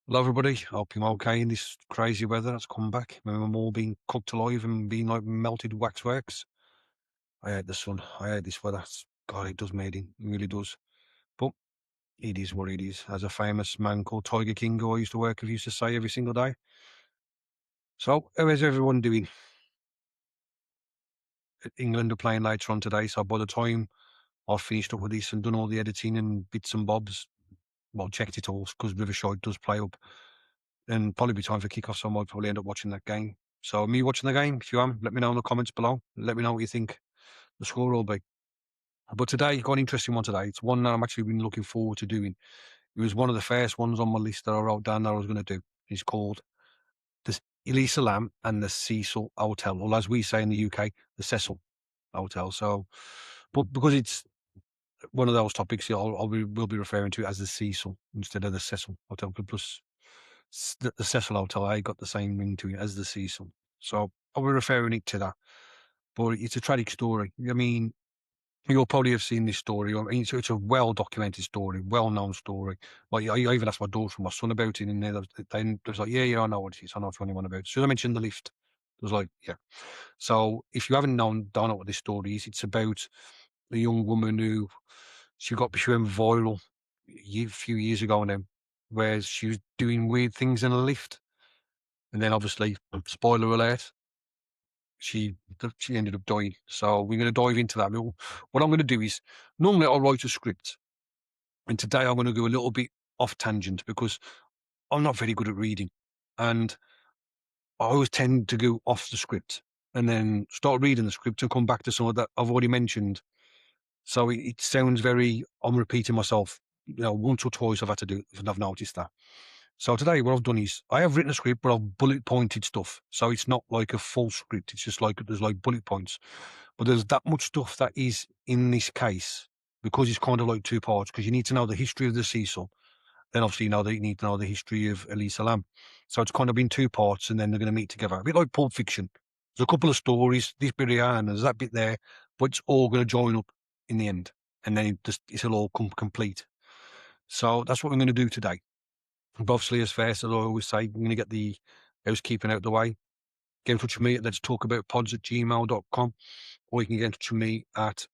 Hello, everybody. Hope you're okay in this crazy weather that's come back. When we're all being cooked alive and being like melted waxworks. I hate the sun. I hate this weather. God, it does me in. It really does. But it is what it is. As a famous man called Tiger King, who I used to work with, used to say every single day. So, how is everyone doing? England are playing later on today. So, by the time I've finished up with this and done all the editing and bits and bobs, well, checked it all because Riverside does play up. And probably be time for kick-off, so I might probably end up watching that game. So me watching the game, if you am, let me know in the comments below. Let me know what you think the score will be. But today, got an interesting one today. It's one that I'm actually been looking forward to doing. It was one of the first ones on my list that I wrote down that I was going to do. It's called the Elisa Lam and the Cecil Hotel, or as we say in the UK, the Cecil Hotel. So, but because it's one of those topics, we'll be referring to it as the Cecil instead of the Cecil Hotel. Plus, the Cecil Hotel, I got the same ring to it as the Cecil. So I'll be referring it to that. But it's a tragic story. I mean, you'll probably have seen this story. I mean, it's a well-documented story, well-known story. Like, I even asked my daughter and my son about it, and they was like, yeah, I know what it is. I know what anyone about it. So I mentioned the lift. It was like, yeah. So if you don't know what this story is, it's about a young woman who became viral a few years ago now, where she was doing weird things in a lift. And then obviously, spoiler alert, she she ended up dying. So we're going to dive into that. What I'm going to do is, normally I'll write a script, and today I'm going to go a little bit off tangent because I'm not very good at reading, and I always tend to go off the script and then start reading the script and come back to some of that I've already mentioned. So it sounds very, I'm repeating myself. Once or twice I've had to do it, and I've noticed that. So today what I've done is I have written a script, but I've bullet pointed stuff. So it's not like a full script. It's just like there's like bullet points. But there's that much stuff that is in this case because it's kind of like two parts, because you need to know the history of the Cecil. Then obviously you need to know the history of Elisa Lam. So it's kind of been two parts and then they're going to meet together. A bit like Pulp Fiction. There's a couple of stories, this bit here and there's that bit there, but it's all going to join up in the end. And then it'll all come complete. So that's what we're going to do today. But obviously, as first, as I always say, I'm going to get the housekeeping out the way. Get in touch with me at let's talk about pods@gmail.com, or you can get in touch with me at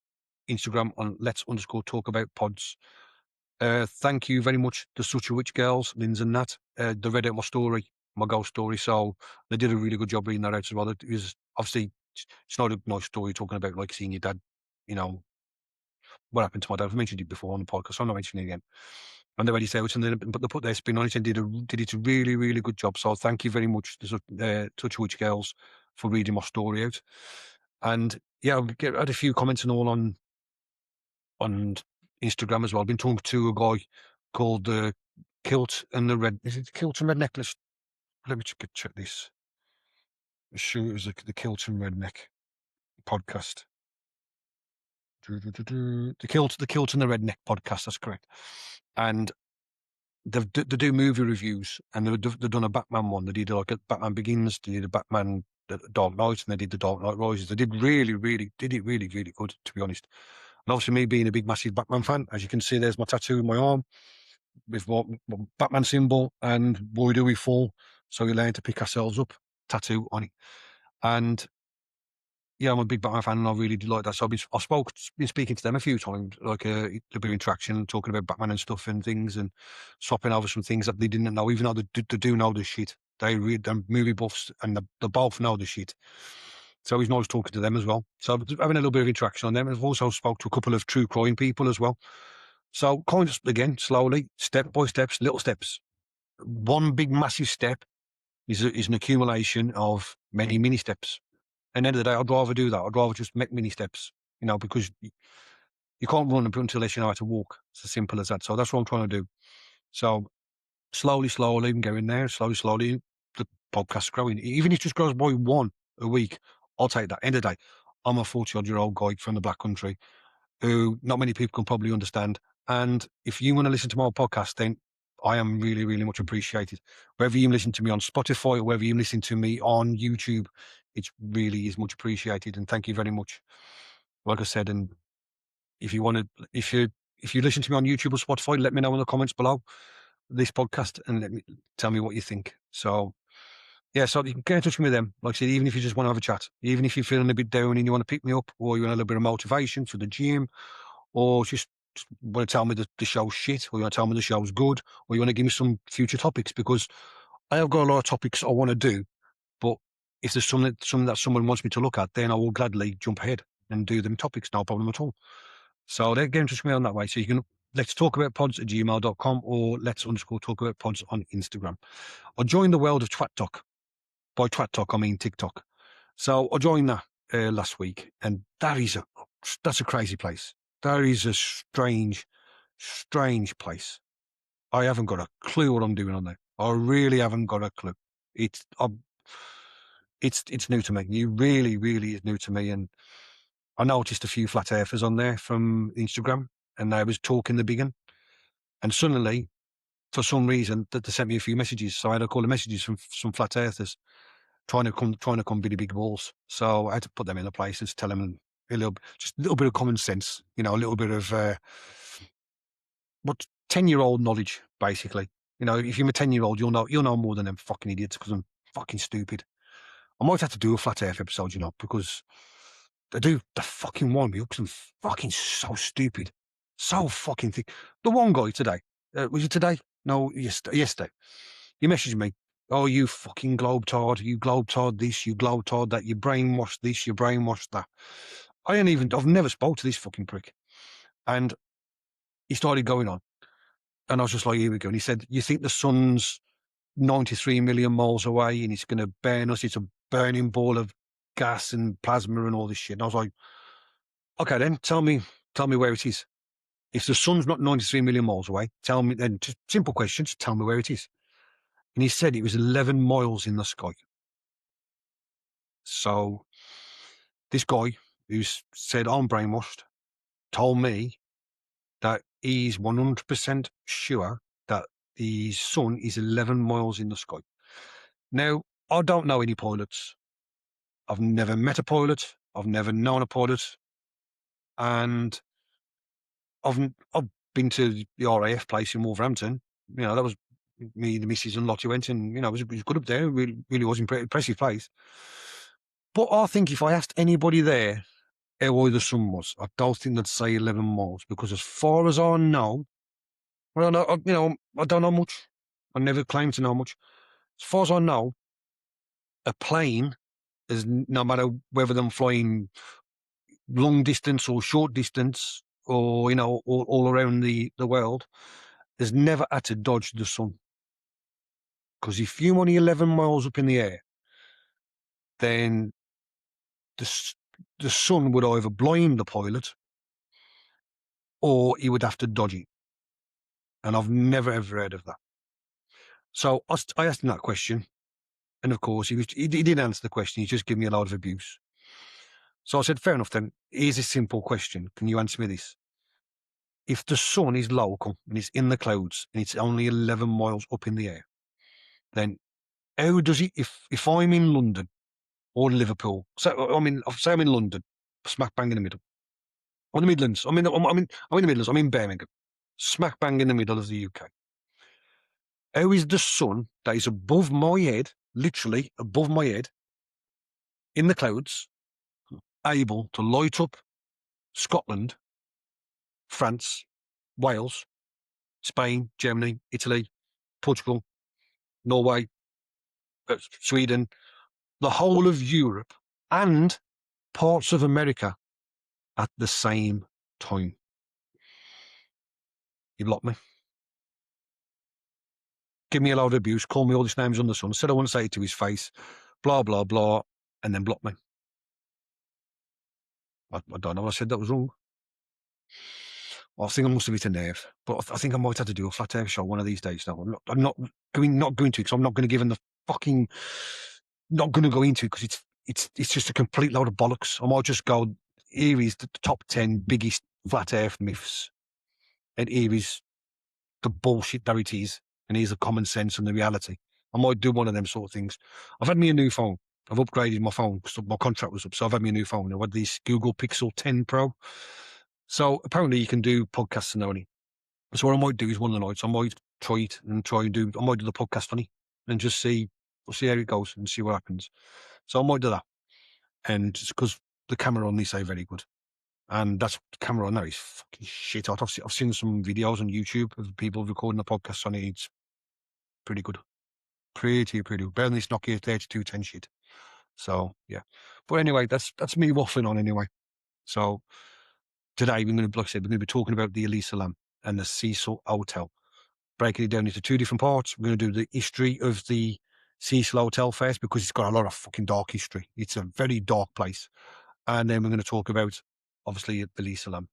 Instagram on let's_talk_about_pods. Thank you very much to Such a Witch Girls, Linz and Nat. They read out my story, my ghost story, so they did a really good job reading that out as well. It was obviously, it's not a nice story talking about like seeing your dad, you know, what happened to my dad. I've mentioned it before on the podcast, so I'm not mentioning it again. And they already say it, and then but they put their spin on it and did it a really, really good job. So thank you very much to Touch Witch Girls for reading my story out. And yeah, had a few comments and all on Instagram as well. I've been talking to a guy called Kilt and the Red. Is it Kilt and Red Necklace? Let me check this. Sure, it was the Kilt and Redneck podcast. The Kilt and the Redneck podcast. That's correct. And they do movie reviews, and they've done a Batman one. They did like a Batman Begins. They did a Batman Dark Knight, and they did the Dark Knight Rises. They did did it really, really good, to be honest. And obviously, me being a big, massive Batman fan, as you can see, there's my tattoo in my arm with my Batman symbol, and boy, do we fall. So we learn to pick ourselves up, tattoo on it. And yeah, I'm a big Batman fan, and I really do like that. So been speaking to them a few times, like a bit of interaction, talking about Batman and stuff and things, and swapping over some things that they didn't know, even though they do know the shit. They read them movie buffs, and they both know the shit. So he's nice talking to them as well. So having a little bit of interaction on them. I've also spoke to a couple of true crime people as well. So kind of again, slowly, step by steps, little steps. One big massive step is an accumulation of many mini steps. And at the end of the day, I'd rather do that. I'd rather just make mini steps, because you can't run unless you know how to walk. It's as simple as that. So that's what I'm trying to do. So slowly, I'm going there. Slowly, the podcast's growing. Even if it just grows by one a week, I'll take that. End of the day, I'm a 40-odd-year-old guy from the Black Country who not many people can probably understand. And if you want to listen to my podcast, then I am really, really much appreciated. Whether you listen to me on Spotify or whether you listen to me on YouTube, it really is much appreciated. And thank you very much. Like I said, and if you want to, if you listen to me on YouTube or Spotify, let me know in the comments below. this podcast and tell me what you think. So, yeah, so you can get in touch with them. Like I said, even if you just want to have a chat, even if you're feeling a bit down and you want to pick me up, or you want a little bit of motivation for the gym, or just want to tell me the show's shit, or you want to tell me the show's good, or you want to give me some future topics, because I have got a lot of topics I want to do, but if there's something that someone wants me to look at, then I will gladly jump ahead and do them topics, no problem at all. So they get in touch with me on that way. So you can let's talk about pods@gmail.com, or let's_talk about pods on Instagram. I joined the world of Twat Talk. By Twat Talk, I mean TikTok. So I joined that last week, and that's a crazy place. That is a strange, strange place. I haven't got a clue what I'm doing on there. I really haven't got a clue. It's it's new to me. It really, really is new to me. And I noticed a few flat earthers on there from Instagram, and they was talking the big one. And suddenly, for some reason, that they sent me a few messages. So I had a call of messages from some flat earthers trying to come be the big balls. So I had to put them in a place and tell them just a little bit of common sense, a little bit of what 10-year-old knowledge, basically. If you're a 10-year-old, you'll know more than them fucking idiots, because I'm fucking stupid. I might have to do a flat earth episode, because they fucking wind me up, because I'm fucking so stupid. So fucking thick. The one guy today, was it today? No, yesterday. He messaged me, "Oh, you fucking globetard, you globetard this, you globetard that, you brainwashed this, you brainwashed that." I've never spoke to this fucking prick. And he started going on. And I was just like, here we go. And he said, "You think the sun's 93 million miles away and it's going to burn us? It's a burning ball of gas and plasma and all this shit." And I was like, okay, then tell me where it is. If the sun's not 93 million miles away, tell me then, just simple questions, tell me where it is. And he said it was 11 miles in the sky. So this guy who said I'm brainwashed told me that he's 100% sure that the sun is 11 miles in the sky. Now, I don't know any pilots. I've never met a pilot. I've never known a pilot. And I've been to the RAF place in Wolverhampton. That was me, the missus and Lottie went, and, it was good up there. Really, really was impressive place. But I think if I asked anybody there how high the sun was, I don't think they'd say 11 miles, because as far as I know, well, no, I don't know much. I never claimed to know much. As far as I know, a plane is, no matter whether they're flying long distance or short distance, or, all around the world, has never had to dodge the sun. Because if you're only 11 miles up in the air, then the sun would either blind the pilot, or he would have to dodge it. And I've never ever heard of that. So I asked him that question, and of course he didn't answer the question. He just gave me a lot of abuse. So I said, fair enough then. Here's a simple question. Can you answer me this? If the sun is local and it's in the clouds and it's only 11 miles up in the air, then how does it, if I'm in London or Liverpool, so say I'm in London, smack bang in the middle, or the Midlands, I'm in the Midlands, I'm in Birmingham, smack bang in the middle of the UK. How is the sun that is above my head, literally above my head, in the clouds, able to light up Scotland, France, Wales, Spain, Germany, Italy, Portugal, Norway, Sweden, the whole of Europe, and parts of America at the same time? You blocked me. Give me a load of abuse, call me all these names under the sun, said I want to say it to his face, blah, blah, blah, and then block me. I don't know. I said that was wrong. I think I must have hit a nerve, but I think I might have to do a flat earth show one of these days. Now I'm not going to, because I'm not going to give him the fucking, not going to go into it, because it's just a complete load of bollocks. I might just go, here is the top 10 biggest flat earth myths, and here is the bullshit that it is, and here's the common sense and the reality. I might do one of them sort of things. I've had me a new phone. I've upgraded my phone because my contract was up, so I've had me a new phone. I've had this Google Pixel 10 Pro. So apparently you can do podcasts and only. So what I might do is one of the nights, I might try it and try and do. I might do the podcast on it and just see how it goes and see what happens. So I might do that, and just because the camera on this ain't very good, and that's the camera on now is fucking shit. I've seen some videos on YouTube of people recording the podcast on it. It's pretty good, pretty good. Better than this Nokia 3210 shit. So yeah, but anyway, that's me waffling on anyway. So today we're going to, like I said, we're going to be talking about the Elisa Lam and the Cecil Hotel, breaking it down into two different parts. We're going to do the history of the Cecil Hotel first because it's got a lot of fucking dark history. It's a very dark place. And then we're going to talk about, obviously, the Elisa Lam.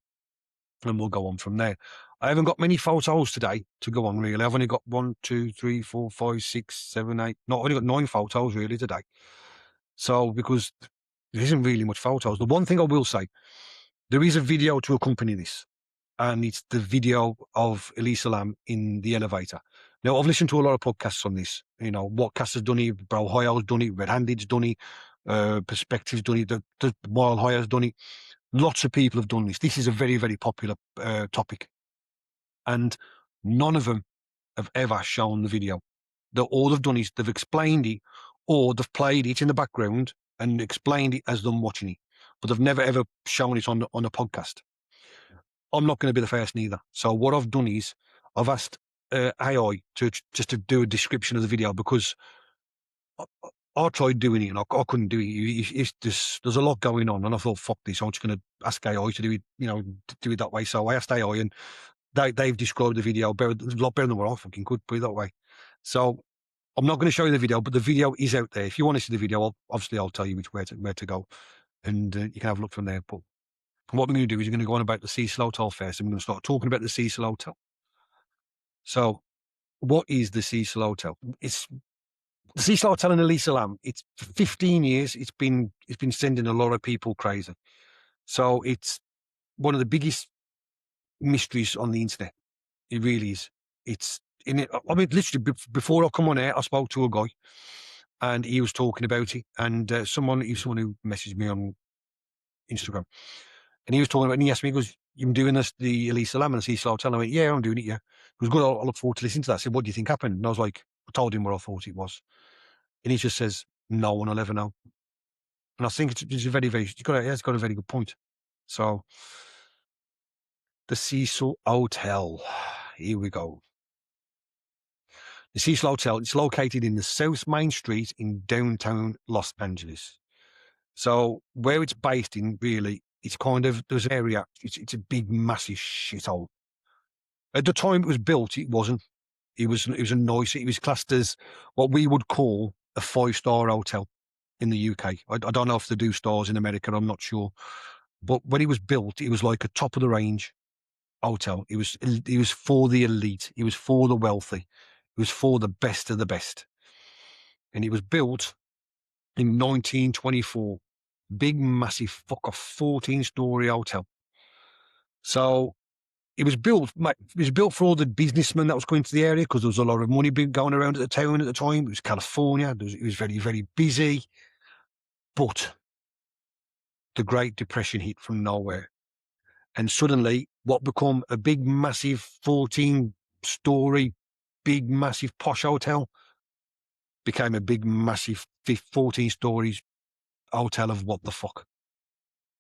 And we'll go on from there. I haven't got many photos today to go on, really. I've only got 1, 2, 3, 4, 5, 6, 7, 8. No, I've only got 9 photos, really, today. So, because there isn't really much photos. The one thing I will say, there is a video to accompany this, and it's the video of Elisa Lam in the elevator. Now, I've listened to a lot of podcasts on this. You know, Whatcast has done it, Bro Hoyo's done it, Red Handed's done it, Perspective's done it, the Mile Higher's done it. Lots of people have done this. This is a very, very popular topic. And none of them have ever shown the video. All they've done is they've explained it, or they've played it in the background and explained it as them watching it. But they've never, ever shown it on a podcast. I'm not going to be the first neither. So what I've done is I've asked AI to do a description of the video, because I tried doing it and I couldn't do it. There's a lot going on, and I thought, fuck this, I'm just going to ask AI to do it, do it that way. So I asked AI, and they've described the video a lot better than what I fucking could, put it that way. So I'm not going to show you the video, but the video is out there. If you want to see the video, I'll tell you where to go, and you can have a look from there. But what we're going to do is we're going to go on about the Cecil Hotel first, and we're going to start talking about the Cecil Hotel. So, what is the Cecil Hotel? It's the Cecil Hotel in Elisa Lam. It's for 15 years. It's been sending a lot of people crazy. So it's one of the biggest mysteries on the internet. It really is. It's in it. I mean, literally before I come on air, I spoke to a guy, and he was talking about it. And someone who messaged me on Instagram, and he was talking about. And he asked me, he goes, "You doing this, the Elisa Lam and the Cecil Hotel?" I went, "Yeah, I'm doing it. Yeah." It was good. I look forward to listening to that. I said, "What do you think happened?" And I was like, I told him what I thought it was. And he just says, "No one will ever know." And I think it's a very, very, it's got a very good point. So, the Cecil Hotel. Here we go. The Cecil Hotel, it's located in the South Main Street in downtown Los Angeles. So, where it's based in, really, it's kind of, there's an area, it's a big, massive shithole. At the time it was built, it wasn't. It was a noise. It was classed as what we would call a 5-star hotel in the UK. I don't know if they do stars in America. I'm not sure. But when it was built, it was like a top of the range hotel. It was for the elite. It was for the wealthy. It was for the best of the best. And it was built in 1924. Big, massive, 14-story hotel. So it was built for all the businessmen that was going to the area, because there was a lot of money being going around at the town at the time. It was California. It was very, very busy. But the Great Depression hit from nowhere. And suddenly what become a big, massive 14-story, big, massive posh hotel became a big, massive 14 stories hotel of what the fuck.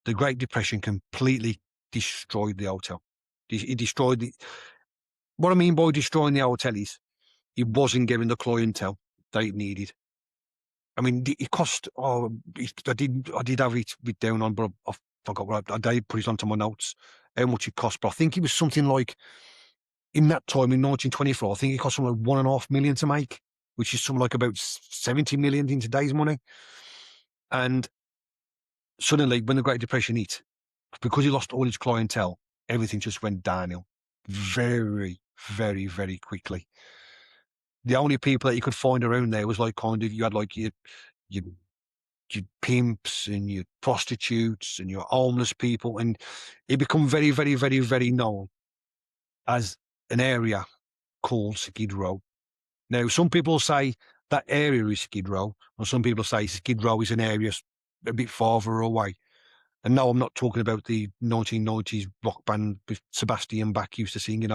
The Great Depression completely destroyed the hotel. It destroyed the... What I mean by destroying the hotel is it wasn't giving the clientele that it needed. I mean, it cost... I did have it down on, but I forgot what I did put it onto my notes, how much it cost. But I think it was something like, in that time, in 1924, I think it cost something like $1.5 million to make, which is something like about 70 million in today's money. And suddenly, when the Great Depression hit, because he lost all his clientele, everything just went downhill very, very, very quickly. The only people that you could find around there was like kind of, you had like your pimps and your prostitutes and your homeless people, and it become very, very, very, very known as an area called Skid Row. Now, some people say that area is Skid Row, and some people say Skid Row is an area a bit farther away. And no, I'm not talking about the 1990s rock band with Sebastian Bach used to sing,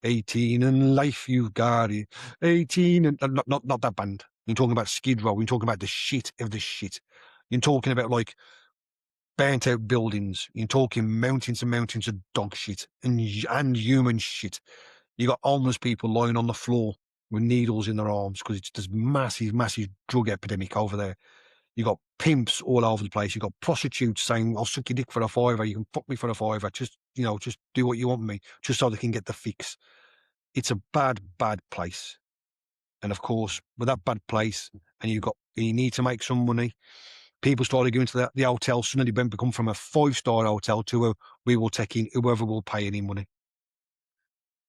18 and life you've got it, 18 and not that band. You're talking about Skid Row. You're talking about the shit of the shit. You're talking about like burnt out buildings. You're talking mountains and mountains of dog shit and human shit. You got homeless people lying on the floor with needles in their arms because it's this massive, massive drug epidemic over there. You got pimps all over the place. You got prostitutes saying, "I'll suck your dick for a fiver. You can fuck me for a fiver. Just do what you want me, just so they can get the fix." It's a bad, bad place. And of course, with that bad place, and you need to make some money. People started going to the hotel. Suddenly, went become from a 5-star hotel to a we will take in whoever will pay any money,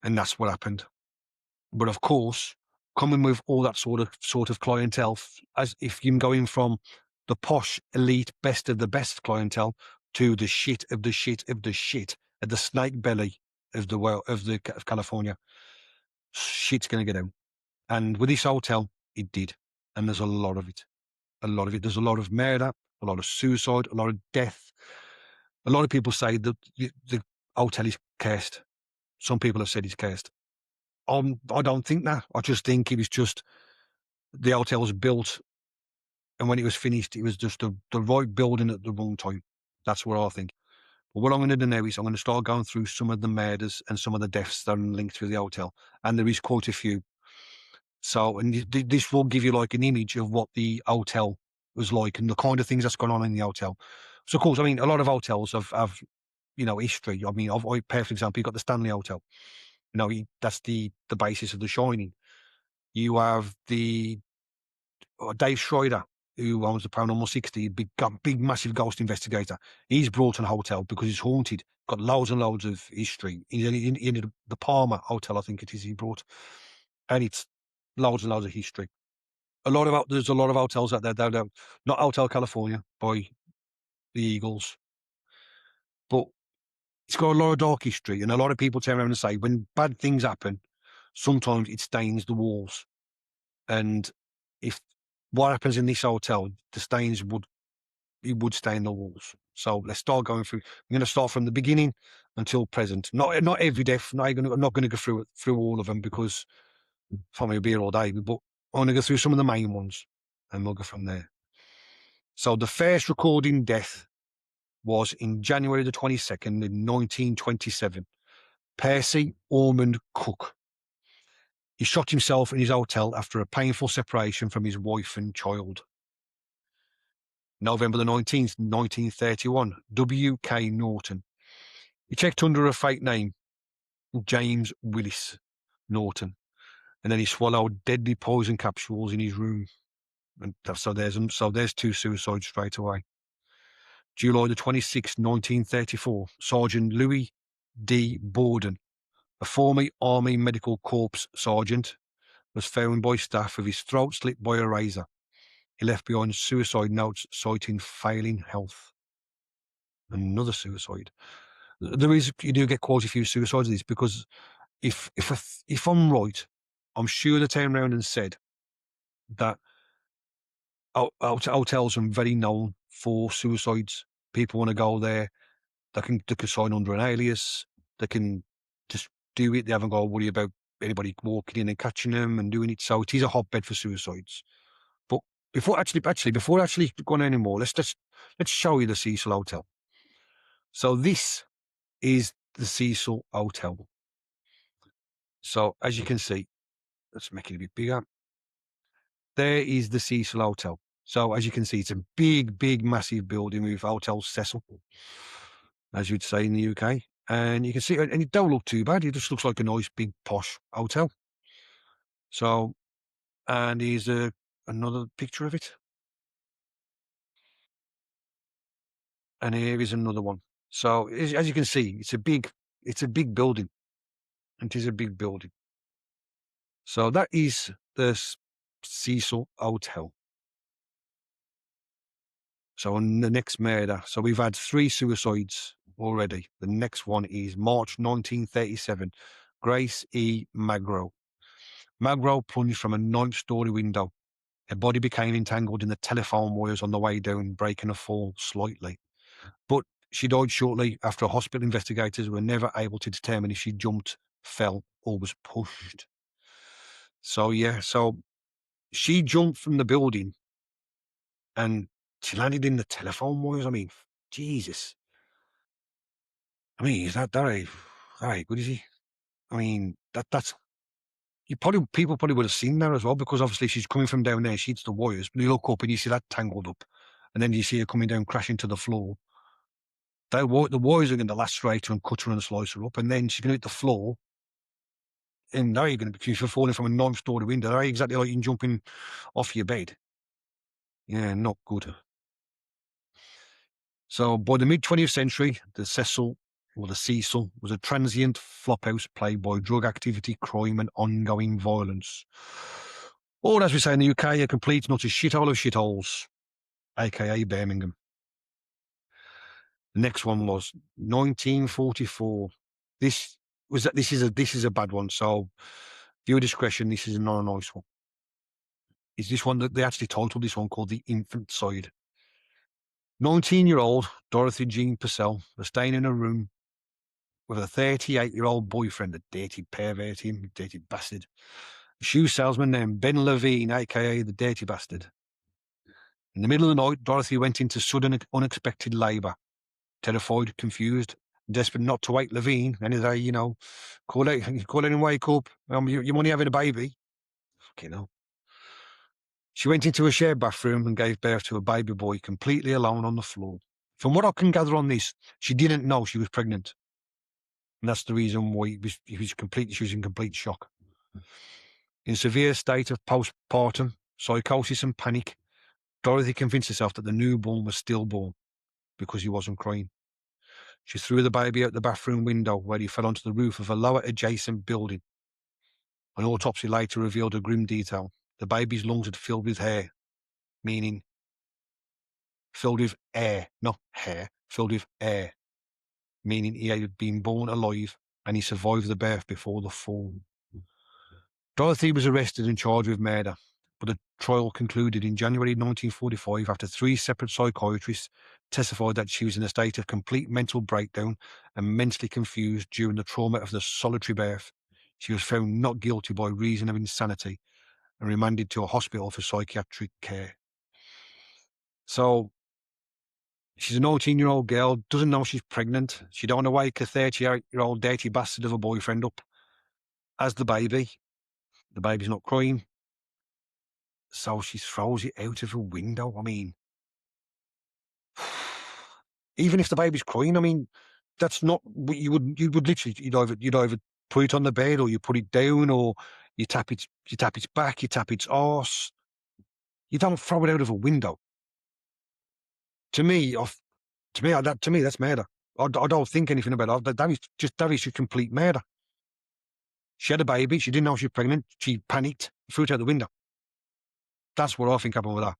and that's what happened. But of course, coming with all that sort of clientele, as if you're going from the posh, elite, best of the best clientele to the shit of the shit of the shit at the snake belly of the world of California, shit's going to get out. And with this hotel, it did, and there's a lot of it. A lot of it. There's a lot of murder, a lot of suicide, a lot of death. A lot of people say that the hotel is cursed. Some people have said it's cursed. I don't think that. I just think it was just the hotel was built, and when it was finished, it was just the right building at the wrong time. That's what I think. But what I'm going to do now is I'm going to start going through some of the murders and some of the deaths that are linked to the hotel, and there is quite a few. So, and this will give you like an image of what the hotel was like and the kind of things that's gone on in the hotel. So, of course, I mean, a lot of hotels have history. I mean, for example, you've got the Stanley Hotel. That's the basis of The Shining. You have the Dave Schroeder, who owns the Paranormal 60, big, massive ghost investigator. He's brought in a hotel because it's haunted, got loads and loads of history. He ended the Palmer Hotel, I think it is, he brought, and it's loads and loads of history. There's a lot of hotels out there, not Hotel California by the Eagles, but it's got a lot of dark history, and a lot of people turn around and say when bad things happen, sometimes it stains the walls. And if what happens in this hotel, the stains would stain the walls. So let's start going through. I'm going to start from the beginning until present. Not every death. I'm not going to go through all of them because probably will be here all day. But I'm going to go through some of the main ones, and we'll go from there. So the first recording death was in January the 22nd in 1927. Percy Ormond Cook. He shot himself in his hotel after a painful separation from his wife and child. November the 19th, 1931, W.K. Norton. He checked under a fake name, James Willis Norton, and then he swallowed deadly poison capsules in his room. And so there's 2 suicides straight away. July the 26th, 1934, Sergeant Louis D. Borden, a former Army Medical Corps sergeant, was found by staff with his throat slit by a razor. He left behind suicide notes citing failing health. Another suicide. You do get quite a few suicides of this because if I'm right, I'm sure they turned around and said that hotels are very known for suicides. People want to go there. They can sign under an alias. They can just do it. They haven't got to worry about anybody walking in and catching them and doing it. So it is a hotbed for suicides. But before going anymore, let's show you the Cecil Hotel. So this is the Cecil Hotel. So as you can see, let's make it a bit bigger. There is the Cecil Hotel. So as you can see, it's a big, big, massive building with Hotel Cecil, as you'd say in the UK. And you can see, and it don't look too bad. It just looks like a nice, big, posh hotel. So, and here's another picture of it. And here is another one. So as you can see, it's a big building. It is a big building. So that is the Cecil Hotel. So on the next murder, so we've had 3 suicides already. The next one is March 1937, Grace E. Magro. Magro plunged from a 9th-story window. Her body became entangled in the telephone wires on the way down, breaking her fall slightly. But She died shortly after hospital investigators were never able to determine if she jumped, fell, or was pushed. So, yeah, so she jumped from the building and she landed in the telephone wires. I mean, Jesus. I mean, is that ain't good, is he? I mean, that's people probably would have seen that as well, because obviously she's coming from down there. She hits the wires. You look up and you see that tangled up, and then you see her coming down, crashing to the floor. The wires are going to lacerate her and cut her and slice her up, and then she's going to hit the floor. And now you're going to be accused of falling from a 9th-story window. They're exactly like you jumping off your bed. Yeah, not good. So by the mid-20th century, the Cecil was a transient flophouse plagued by drug activity, crime, and ongoing violence. Or, as we say in the UK, a complete and utter shithole of shitholes, aka Birmingham. The next one was 1944. This is a bad one. So, viewer discretion. This is not a nice one. Is this one that they actually titled this one called The Infant Side? 19-year-old Dorothy Jean Purcell was staying in a room with a 38-year-old boyfriend, a dirty pervert, him, dirty bastard. A shoe salesman named Ben Levine, aka the dirty bastard. In the middle of the night, Dorothy went into sudden, unexpected labour. Terrified, confused, desperate not to wake Levine. Any day, call out and wake up. You're only having a baby. Fucking hell. She went into a shared bathroom and gave birth to a baby boy completely alone on the floor. From what I can gather on this, she didn't know she was pregnant. And that's the reason why she was in complete shock. In severe state of postpartum psychosis and panic, Dorothy convinced herself that the newborn was stillborn because he wasn't crying. She threw the baby out the bathroom window, where he fell onto the roof of a lower adjacent building. An autopsy later revealed a grim detail. The baby's lungs had filled with hair, meaning filled with air, not hair, filled with air, meaning he had been born alive and he survived the birth before the fall. Dorothy was arrested and charged with murder, but the trial concluded in January 1945 after 3 separate psychiatrists testified that she was in a state of complete mental breakdown and mentally confused during the trauma of the solitary birth. She was found not guilty by reason of insanity and remanded to a hospital for psychiatric care. So, she's a 19-year-old girl, doesn't know she's pregnant. She don't want to wake a 38-year-old dirty bastard of a boyfriend up as the baby. The baby's not crying. So she throws it out of a window. I mean, even if the baby's crying, I mean, that's not what you would literally, you'd either put it on the bed, or you put it down, or you tap its back, you tap its arse. You don't throw it out of a window. To me, that's murder. I don't think anything about it. That is just complete murder. She had a baby. She didn't know she was pregnant. She panicked, threw it out the window. That's what I think happened with that.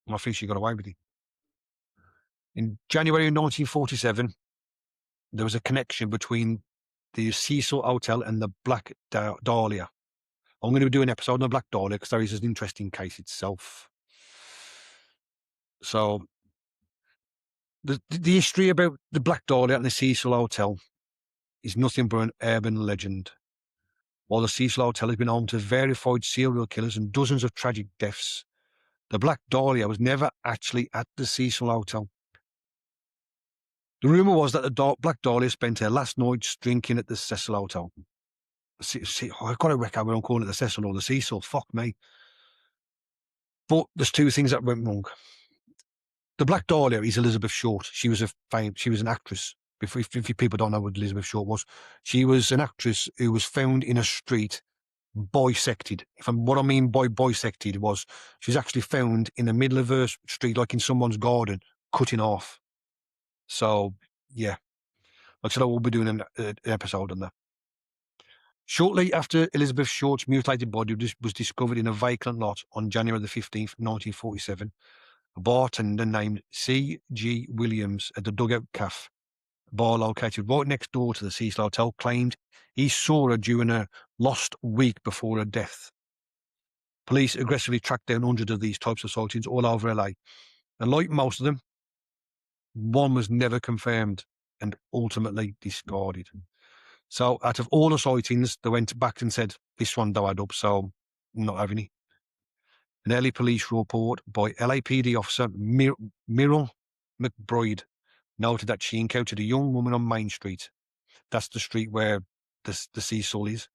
And I think she got away with it. In January 1947, there was a connection between the Cecil Hotel and the Black Dahlia. I'm going to do an episode on the Black Dahlia because there is an interesting case itself. So, the history about the Black Dahlia and the Cecil Hotel is nothing but an urban legend. While the Cecil Hotel has been home to verified serial killers and dozens of tragic deaths, the Black Dahlia was never actually at the Cecil Hotel. The rumour was that the Black Dahlia spent her last nights drinking at the Cecil Hotel. I've got to work out whether I'm calling it the Cecil or the Cecil. Fuck me. But there's 2 things that went wrong. The Black Dahlia is Elizabeth Short. She was an actress. If people don't know what Elizabeth Short was, she was an actress who was found in a street bisected. What I mean by bisected was she was actually found in the middle of a street, like in someone's garden, cutting off. So, yeah. Like I said, I will be doing an episode on that. Shortly after Elizabeth Short's mutilated body was discovered in a vacant lot on January the 15th, 1947, a bartender named C.G. Williams at the Dugout Cafe, a bar located right next door to the Cecil Hotel, claimed he saw her during a lost week before her death. Police aggressively tracked down hundreds of these types of sightings all over LA. And like most of them, One was never confirmed and ultimately discarded. So out of all the sightings, they went back and said, this one don't add up, so I'm not having it. An early police report by LAPD officer Myrtle McBride noted that she encountered a young woman on Main Street. That's the street where the Cecil is,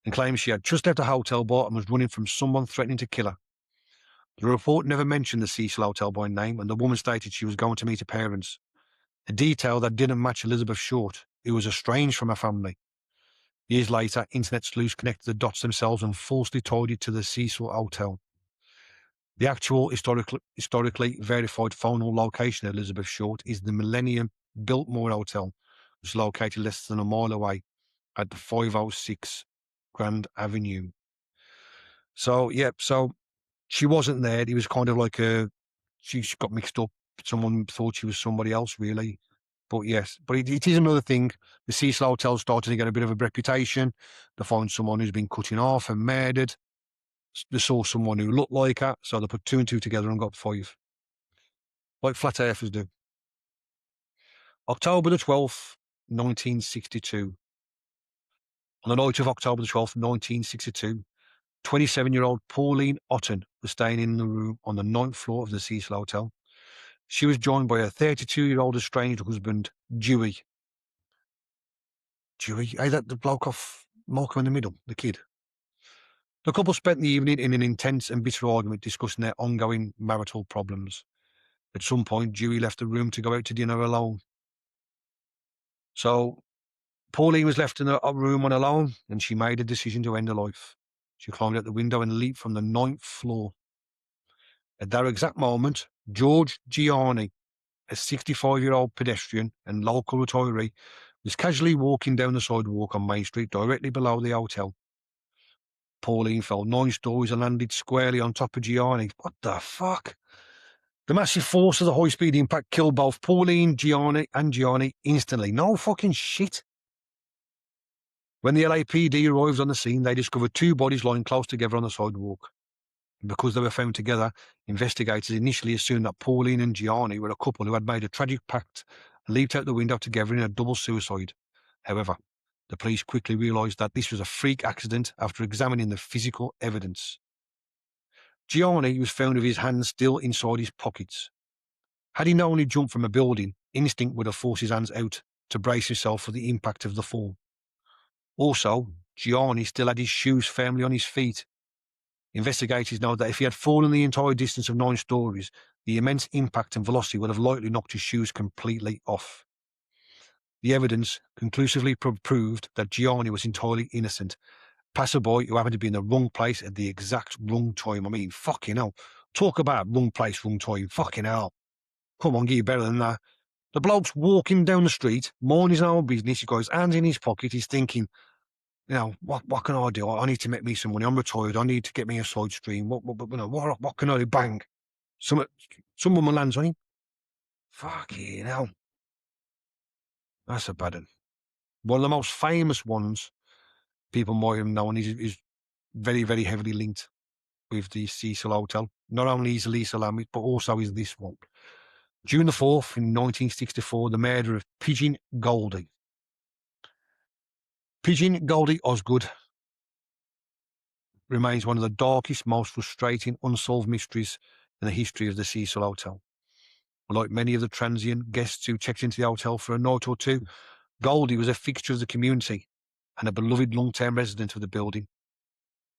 and claims she had just left a hotel bar and was running from someone threatening to kill her. The report never mentioned the Cecil Hotel by name, and the woman stated she was going to meet her parents, a detail that didn't match Elizabeth Short, who was estranged from her family. Years later, internet sleuths connected the dots themselves and falsely tied it to the Cecil Hotel. The actual historically verified final location of Elizabeth Short is the Millennium Biltmore Hotel, which is located less than a mile away at the 506 Grand Avenue. So, yeah, so she wasn't there. It was kind of like she got mixed up. Someone thought she was somebody else, really. But yes, but it is another thing. The Cecil Hotel started to get a bit of a reputation. They found someone who's been cutting off and murdered. They saw someone who looked like her, so they put two and two together and got 5. Like flat earthers do. October the 12th, 1962. On the night of October the 12th, 1962, 27-year-old Pauline Otten was staying in the room on the 9th floor of the Cecil Hotel. She was joined by her 32-year-old estranged husband, Dewey. Dewey? Hey, that the bloke off Malcolm in the Middle, the kid. The couple spent the evening in an intense and bitter argument discussing their ongoing marital problems. At some point, Dewey left the room to go out to dinner alone. So Pauline was left in a room on alone, and she made a decision to end her life. She climbed out the window and leaped from the 9th floor. At that exact moment, George Gianni, a 65-year-old pedestrian and local retiree, was casually walking down the sidewalk on Main Street directly below the hotel. Pauline fell 9 stories and landed squarely on top of Gianni. What the fuck? The massive force of the high-speed impact killed both Pauline, Gianni instantly. No fucking shit. When the LAPD arrived on the scene, they discovered 2 bodies lying close together on the sidewalk. Because they were found together, investigators initially assumed that Pauline and Gianni were a couple who had made a tragic pact and leaped out the window together in a double suicide. However, the police quickly realised that this was a freak accident after examining the physical evidence. Gianni was found with his hands still inside his pockets. Had he known he jumped from a building, instinct would have forced his hands out to brace himself for the impact of the fall. Also, Gianni still had his shoes firmly on his feet. Investigators know that if he had fallen the entire distance of 9 stories, the immense impact and velocity would have likely knocked his shoes completely off. The evidence conclusively proved that Gianni was entirely innocent. Passerby who happened to be in the wrong place at the exact wrong time. I mean, fucking hell. Talk about wrong place, wrong time. Fucking hell. Come on, get you better than that. The bloke's walking down the street, minding his own business. He's got his hands in his pocket. He's thinking, you know, what can I do? I need to make me some money. I'm retired. I need to get me a side stream. What can I do? Bang. Some woman lands on him. Fucking hell. That's a bad one. One of the most famous ones people might have known is very, very heavily linked with the Cecil Hotel. Not only is Elisa Lam, but also is this one. June the 4th in 1964, the murder of Pigeon Goldie. Pigeon Goldie Osgood remains one of the darkest, most frustrating, unsolved mysteries in the history of the Cecil Hotel. Like many of the transient guests who checked into the hotel for a night or two, Goldie was a fixture of the community and a beloved long-term resident of the building.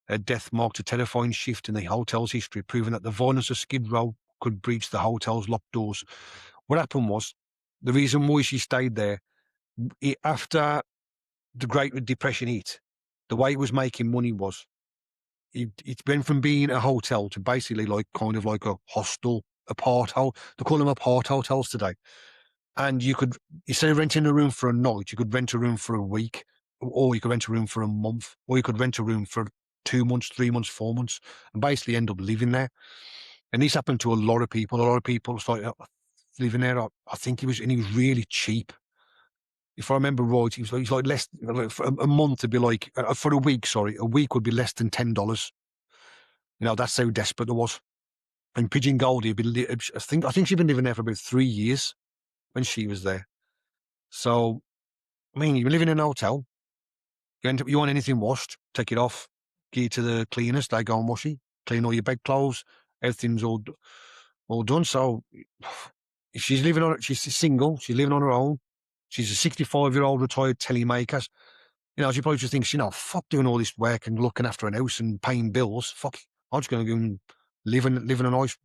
Her death marked a terrifying shift in the hotel's history, proving that the violence of Skid Row could breach the hotel's locked doors. What happened was, the reason why she stayed there, after the Great Depression hit, the way it was making money was, it went from being a hotel to basically like kind of like a hostel, apart hole. They call them apart hotels today. And you could, instead of renting a room for a night, you could rent a room for a week, or you could rent a room for a month, or you could rent a room for 2 months, 3 months, 4 months, and basically end up living there. And this happened to a lot of people. A lot of people started living there. I think he was really cheap. If I remember right, he was like less, for a month would be like, for a week, sorry, a week would be less than $10. You know, that's how desperate it was. And Pigeon Goldie, I think she'd been living there for about 3 years. when she was there. So, I mean, you're living in a hotel. You want anything washed, take it off, give it to the cleaners, they go and wash it, clean all your bedclothes, everything's all done. So if she's single, she's living on her own. She's a 65-year-old retired telemaker. She probably just thinks, fuck doing all this work and looking after an house and paying bills. Fuck, I'm just going to go and live in a nice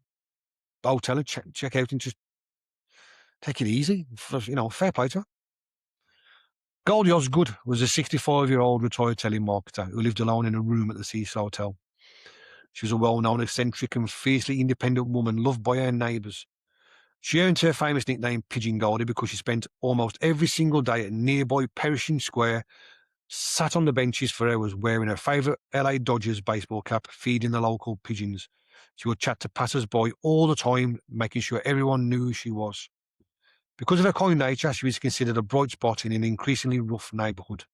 hotel and check out and just take it easy. Fair play to her. Goldie Osgood was a 65-year-old retired telemarketer who lived alone in a room at the Cecil Hotel. She was a well-known, eccentric and fiercely independent woman loved by her neighbours. She earned her famous nickname Pigeon Goldie because she spent almost every single day at nearby Pershing Square, sat on the benches for hours wearing her favourite LA Dodgers baseball cap, feeding the local pigeons. She would chat to passers-by all the time, making sure everyone knew who she was. Because of her kind nature, she was considered a bright spot in an increasingly rough neighbourhood.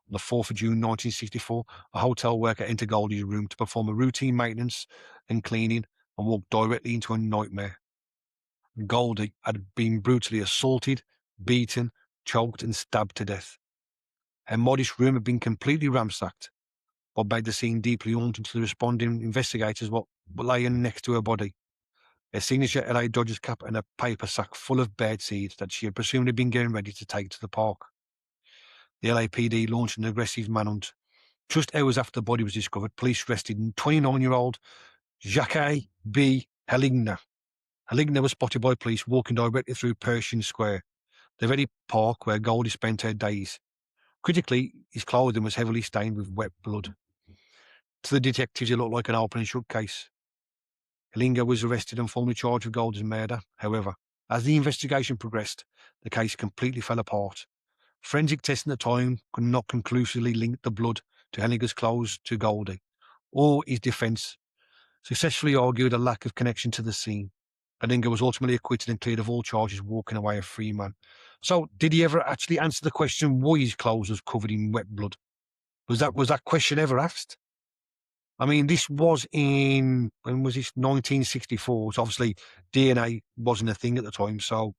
On the 4th of June 1964, a hotel worker entered Goldie's room to perform a routine maintenance and cleaning and walked directly into a nightmare. Goldie had been brutally assaulted, beaten, choked and stabbed to death. Her modest room had been completely ransacked, what made the scene deeply haunting to the responding investigators what lay next to her body. A signature LA Dodgers cap and a paper sack full of bird seeds that she had presumably been getting ready to take to the park. The LAPD launched an aggressive manhunt. Just hours after the body was discovered, police arrested 29-year-old Jacques B. Heligner. Heligner was spotted by police walking directly through Pershing Square, the very park where Goldie spent her days. Critically, his clothing was heavily stained with wet blood. To the detectives, it looked like an open and shut case. Heligner was arrested and formally charged with Goldie's murder. However, as the investigation progressed, the case completely fell apart. Forensic testing at the time could not conclusively link the blood to Heligner's clothes to Goldie, or his defence successfully argued a lack of connection to the scene. Heligner was ultimately acquitted and cleared of all charges, walking away a free man. So, did he ever actually answer the question why his clothes was covered in wet blood? Was that question ever asked? I mean, this was when was this? 1964. So obviously DNA wasn't a thing at the time. So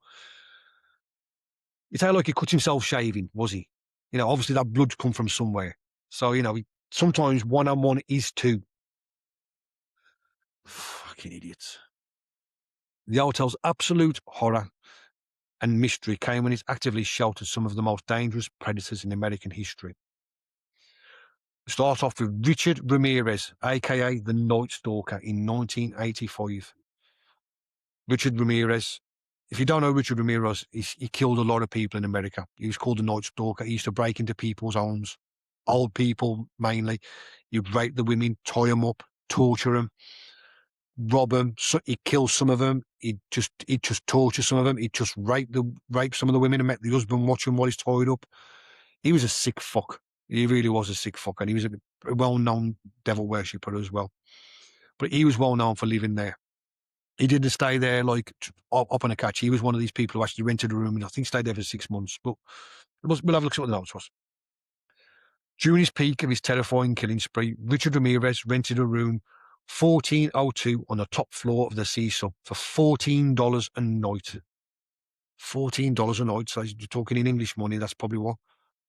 it's how like he cut himself shaving, was he? Obviously that blood's come from somewhere. So, sometimes 1 and 1 is 2. Fucking idiots. The hotel's absolute horror and mystery came when it actively sheltered some of the most dangerous predators in American history. Start off with Richard Ramirez, aka the Night Stalker, in 1985. Richard Ramirez, if you don't know Richard Ramirez, he killed a lot of people in America. He was called the Night Stalker. He used to break into people's homes, old people mainly. He'd rape the women, tie them up, torture them, rob them. So he'd kill some of them. He'd just torture some of them. He'd just rape some of the women and make the husband watch them while he's tied up. He was a sick fuck. He really was a sick fuck, and he was a well-known devil worshipper as well. But he was well known for living there. He didn't stay there like up on a catch. He was one of these people who actually rented a room and I think stayed there for 6 months. But we'll have a look at what the notes was. During his peak of his terrifying killing spree, Richard Ramirez rented a room 1402 on the top floor of the Cecil for $14 a night. $14 a night. So you're talking in English money, that's probably what?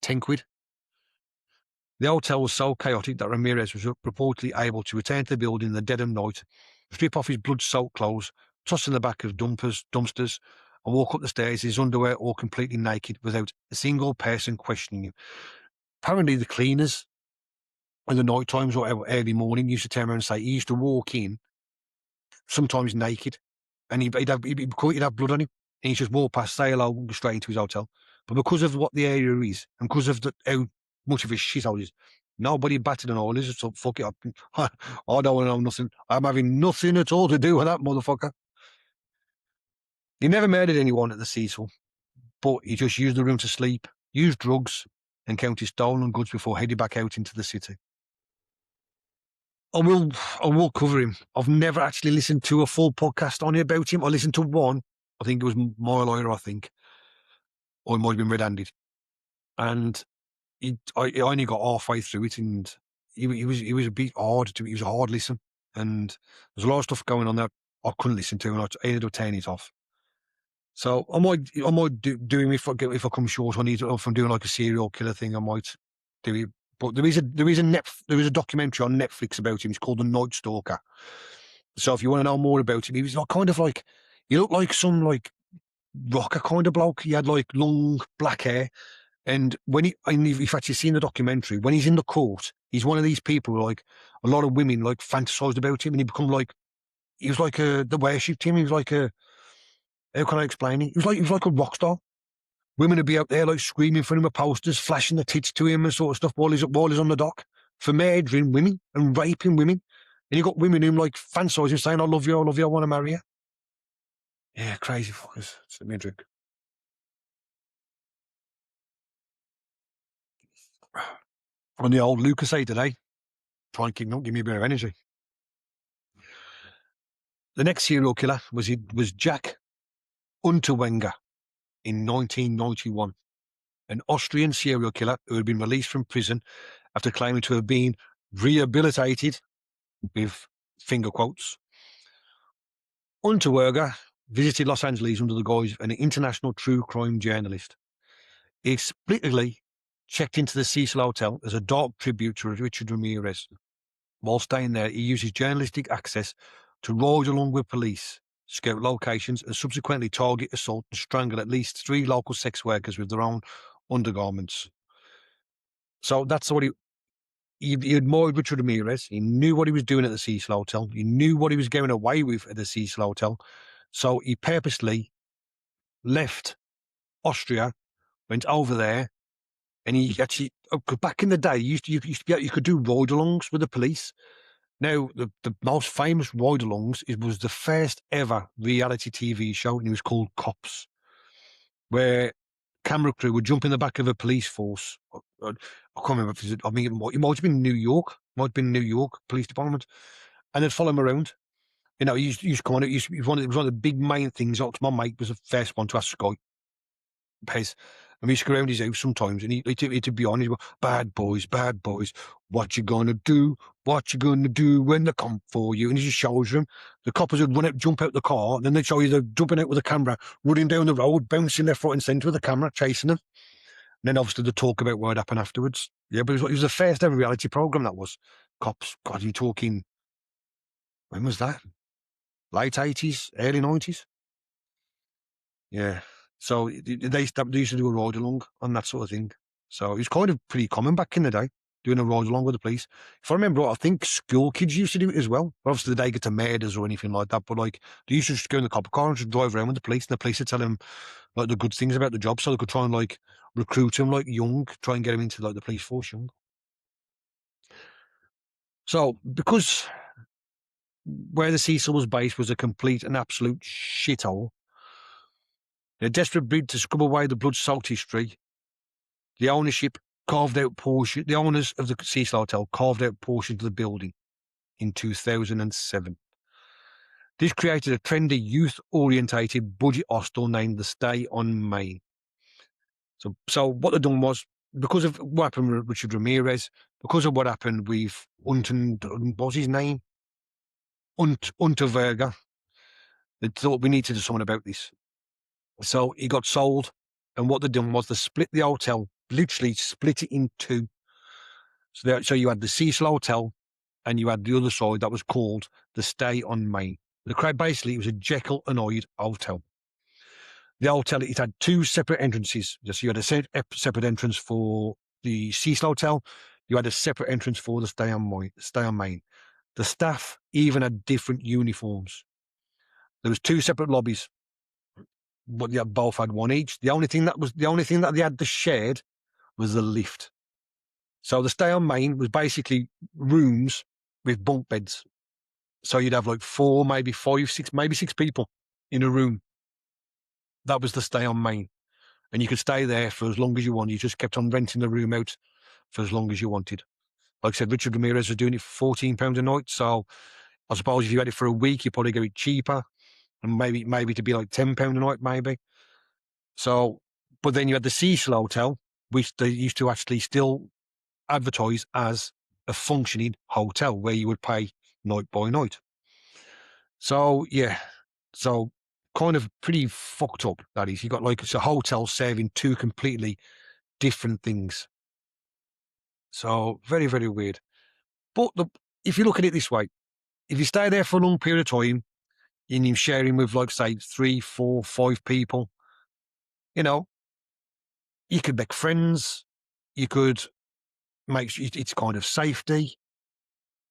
10 quid? The hotel was so chaotic that Ramirez was reportedly able to return to the building in the dead of night, strip off his blood-soaked clothes, toss in the back of dumpsters, and walk up the stairs in his underwear all completely naked without a single person questioning him. Apparently the cleaners in the night times or early morning used to turn around and say he used to walk in sometimes naked and he'd have blood on him and he'd just walk past, say hello and go straight into his hotel. But because of what the area is and because of how much of a shithole it is, nobody batted an eyelid, so fuck it up. I don't want to know nothing. I'm having nothing at all to do with that motherfucker. He never murdered anyone at the Cecil, but he just used the room to sleep, used drugs, and counted stolen goods before heading back out into the city. I will cover him. I've never actually listened to a full podcast on it about him. I listened to one. I think it was My Lawyer, or it might have been Red-Handed. And I only got halfway through it, and he was a bit hard. He was a hard listen, and there's a lot of stuff going on that I couldn't listen to, and I ended up turning it off. So I might do him if I come short on it, or if I'm doing like a serial killer thing, I might do it. But there is a documentary on Netflix about him. It's called The Night Stalker. So if you want to know more about him, he was like kind of like, he looked like some like rocker kind of bloke. He had like long black hair, and and if you've seen the documentary, when he's in the court, he's one of these people who, like, a lot of women like fantasized about him, and he was like the worshipped him. He was like a, how can I explain it? He was like a rock star. Women would be out there like screaming for him with posters, flashing the tits to him and sort of stuff while he's on the dock for murdering women and raping women. And you got women who like fantasizing, saying, I love you, I want to marry you. Yeah, crazy fuckers. It's a drink. On the old Lucas today, try and give me a bit of energy. The next serial killer was Jack Unterwenger in 1991, an Austrian serial killer who had been released from prison after claiming to have been rehabilitated, with finger quotes. Unterweger visited Los Angeles under the guise of an international true crime journalist. He explicitly checked into the Cecil Hotel as a dark tribute to Richard Ramirez. While staying there, he used his journalistic access to ride along with police, scout locations, and subsequently target, assault, and strangle at least 3 local sex workers with their own undergarments. So that's what he admired Richard Ramirez. He knew what he was doing at the Cecil Hotel. He knew what he was going away with at the Cecil Hotel. So he purposely left Austria, went over there, and he actually, back in the day, you could do ride-alongs with the police. Now, the most famous ride-alongs was the first ever reality TV show, and it was called Cops, where camera crew would jump in the back of a police force. I can't remember if it might have been New York, New York Police Department, and they'd follow him around. You know, he used to come on. It was one of the big main things. My mate was the first one to ask Sky Pez. And we used to go around his house sometimes, and he'd be on. He'd go, bad boys, what you gonna do? What you gonna do when they come for you? And he just shows them. The coppers would jump out the car, and then they'd show you them jumping out with a camera, running down the road, bouncing left, right, and centre with the camera, chasing them. And then obviously the talk about what happened afterwards. Yeah, but it was the first ever reality program, that was. Cops. God, you're talking, when was that? Late 80s, early 90s? Yeah. So they used to do a ride along on that sort of thing. So it was kind of pretty common back in the day, doing a ride along with the police. If I remember right, I think school kids used to do it as well. Obviously, they get to murders or anything like that, but like they used to just go in the cop car and just drive around with the police, and the police would tell them like the good things about the job, so they could try and like recruit them like young, try and get them into like the police force young. So because where the Cecil was based was a complete and absolute shithole, in a desperate bid to scrub away the blood-soaked history, the ownership carved out portion. The owners of the Cecil Hotel carved out portions of the building in 2007. This created a trendy, youth-orientated budget hostel named the Stay on Main. So what they've done was, because of what happened with Richard Ramirez, because of what happened with what's his name? Unterweger, they thought we need to do something about this. So he got sold, and what they've done was they split the hotel, literally split it in two. So you had the Cecil Hotel, and you had the other side that was called the Stay on Main. Basically, it was a Jekyll and Hyde hotel. The hotel, it had 2 separate entrances. So you had a separate entrance for the Cecil Hotel. You had a separate entrance for the Stay on Main. The staff even had different uniforms. There was 2 separate lobbies, but they both had one each. The only thing that they had shared was the lift. So the Stay on Main was basically rooms with bunk beds. So you'd have like 4, maybe 5, 6, maybe 6 people in a room. That was the Stay on Main. And you could stay there for as long as you wanted. You just kept on renting the room out for as long as you wanted. Like I said, Richard Ramirez was doing it for £14 a night. So I suppose if you had it for a week, you'd probably get it cheaper. And maybe to be like £10 a night, maybe. So, but then you had the Cecil Hotel, which they used to actually still advertise as a functioning hotel where you would pay night by night. So, yeah. So kind of pretty fucked up, that is. You got like it's a hotel serving two completely different things. So very, very weird. But if you look at it this way, if you stay there for a long period of time and you're sharing with, like, say, 3, 4, 5 people, you know, you could make friends. You could make it's kind of safety.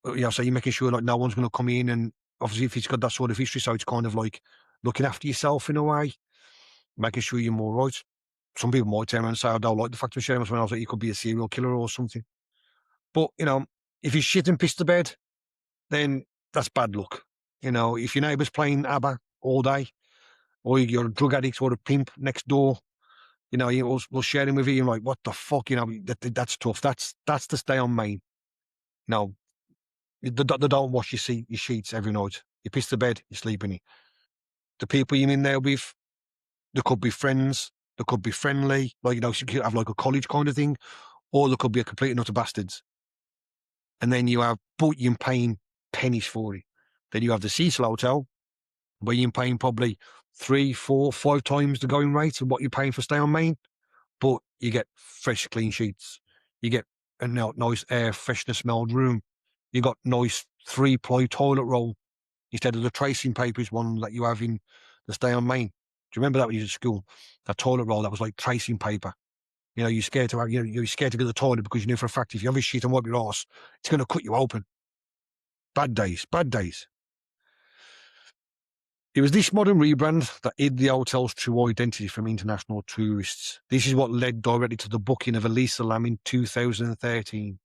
So you're making sure like no one's going to come in, and obviously if it's got that sort of history, so it's kind of like looking after yourself in a way, making sure you're more right. Some people might turn around and say, I don't like the fact of sharing with someone else, that you could be a serial killer or something. But, if you shit and piss the bed, then that's bad luck. If your neighbour's playing ABBA all day, or you're a drug addict or a pimp next door, we'll share him with you. You're like, what the fuck? That's tough. That's to stay on main. No, they don't wash your sheets every night. You piss the bed, you sleep in it. The people you're in there with, they could be friends, they could be friendly, like, you could have like a college kind of thing, or they could be a complete and utter bastards. And then you have, but you're paying pennies for it. Then you have the Cecil Hotel, where you're paying probably 3, 4, 5 times the going rate of what you're paying for stay on main, but you get fresh, clean sheets. You get a nice air freshness smelled room. You got nice 3-ply toilet roll instead of the tracing papers one that you have in the stay on main. Do you remember that when you was at school? That toilet roll that was like tracing paper. You're scared to have, you're scared to go to the toilet because you know for a fact if you have a shit and wipe your arse, it's going to cut you open. Bad days, bad days. It was this modern rebrand that hid the hotel's true identity from international tourists. This is what led directly to the booking of Elisa Lam in 2013.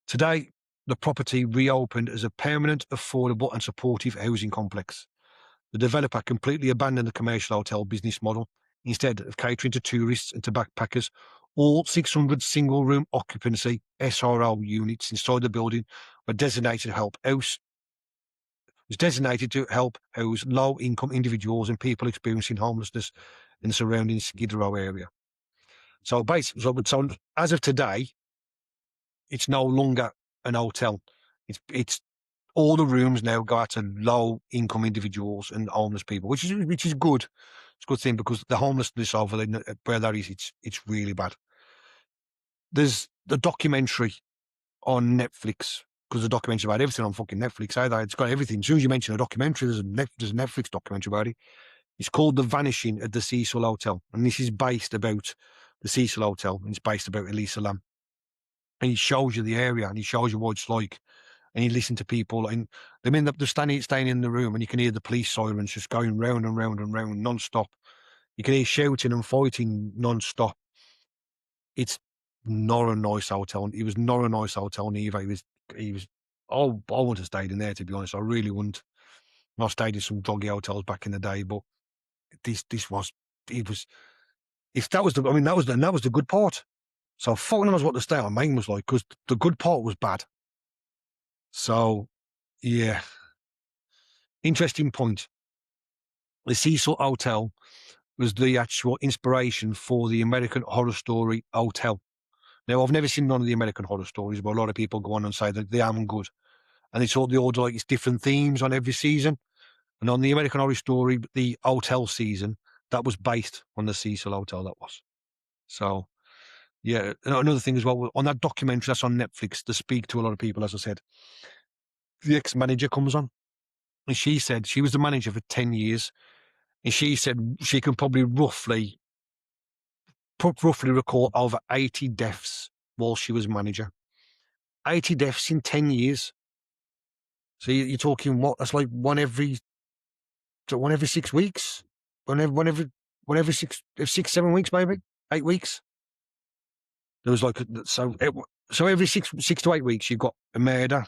Today, the property reopened as a permanent, affordable and supportive housing complex. The developer completely abandoned the commercial hotel business model. Instead of catering to tourists and to backpackers, all 600 single-room occupancy SRO units inside the building were designated to help house low-income individuals and people experiencing homelessness in the surrounding Skid Row area. So basically, so as of today, it's no longer an hotel. It's all the rooms now go out to low-income individuals and homeless people, which is good. It's a good thing because the homelessness over there, where that is, it's really bad. There's the documentary on Netflix, because the documentary about everything on fucking Netflix, either it's got everything. As soon as you mention a documentary, there's a Netflix documentary about it. It's called The Vanishing at the Cecil Hotel, and this is based about the Cecil Hotel, and it's based about Elisa Lam. And he shows you the area, and he shows you what it's like, and you listen to people, and they're staying in the room, and you can hear the police sirens just going round and round and round non-stop. You can hear shouting and fighting non-stop. It's not a nice hotel. It was not a nice hotel neither. He was. Oh, I wouldn't have stayed in there, to be honest. I really wouldn't. I stayed in some doggy hotels back in the day, but this was. It was. If that was the, I mean, that was the good part. So fuck knows what the stay on main was like, because the good part was bad. So, yeah, interesting point. The Cecil Hotel was the actual inspiration for the American Horror Story Hotel. Now, I've never seen none of the American Horror Stories, but a lot of people go on and say that they aren't good. And it's all like it's different themes on every season. And on the American Horror Story, the hotel season, that was based on the Cecil Hotel, that was. So, yeah, another thing as well, on that documentary that's on Netflix, to speak to a lot of people, as I said, the ex-manager comes on. And she said she was the manager for 10 years. And she said she can probably roughly recall over 80 deaths while she was manager. 80 deaths in 10 years. So you're talking what? That's like one every 6 weeks? One every 7 weeks, maybe? 8 weeks? There was like, so every 6 to 8 weeks, you've got a murder,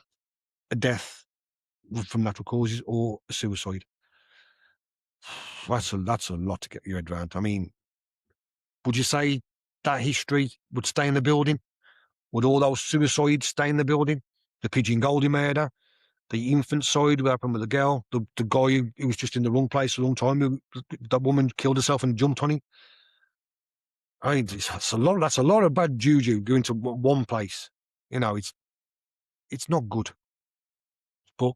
a death from natural causes, or a suicide. That's a lot to get your head around. I mean, would you say that history would stay in the building? Would all those suicides stay in the building? The Pigeon Goldie murder, the infant side, what happened with the girl, the guy who was just in the wrong place a long time, that woman killed herself and jumped on him. I mean, that's a lot of bad juju going to one place. It's not good. But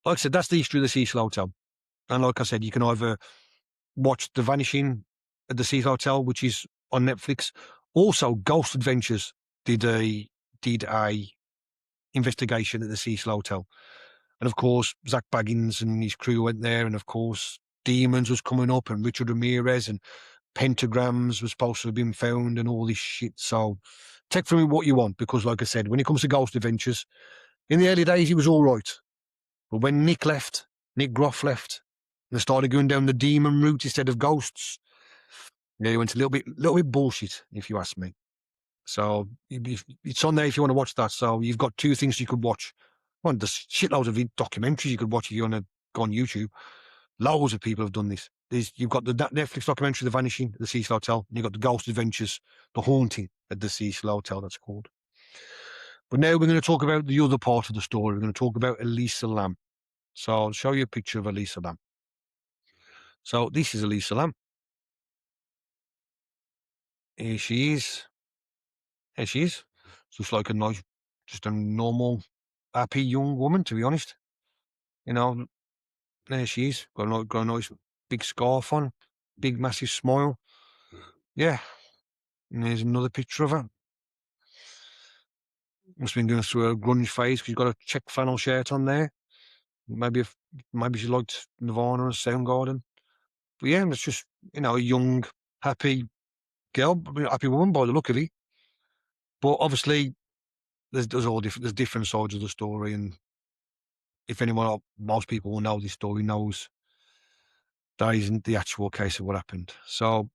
like I said, that's the history of the Cecil Hotel. And like I said, you can either watch The Vanishing at the Cecil Hotel, which is on Netflix. Also, Ghost Adventures did a investigation at the Cecil Hotel. And of course, Zach Baggins and his crew went there. And of course, Demons was coming up and Richard Ramirez and pentagrams was supposed to have been found and all this shit. So take from me what you want, because like I said, when it comes to Ghost Adventures, in the early days, he was all right. But when Nick Groff left, and they started going down the demon route instead of ghosts, yeah, he went a little bit bullshit, if you ask me. So it's on there if you want to watch that. So you've got two things you could watch. One, there's shitloads of documentaries you could watch if you want to go on YouTube. Loads of people have done this. You've got the Netflix documentary, The Vanishing at the Cecil Hotel, and you've got the Ghost Adventures, The Haunting at the Cecil Hotel, that's called. But now we're going to talk about the other part of the story. We're going to talk about Elisa Lam. So I'll show you a picture of Elisa Lam. So this is Elisa Lam. Here she is. There she is. Just like just a normal, happy young woman, to be honest. You know, there she is. Got a nice big scarf on, big massive smile. Yeah. And there's another picture of her. Must have been going through a grunge phase because you've got a check flannel shirt on there. Maybe she liked Nirvana and Soundgarden. But yeah, it's just, a young, happy girl, happy woman by the look of it. But obviously, there's different sides of the story, and if anyone, most people will know this story, knows that isn't the actual case of what happened. So,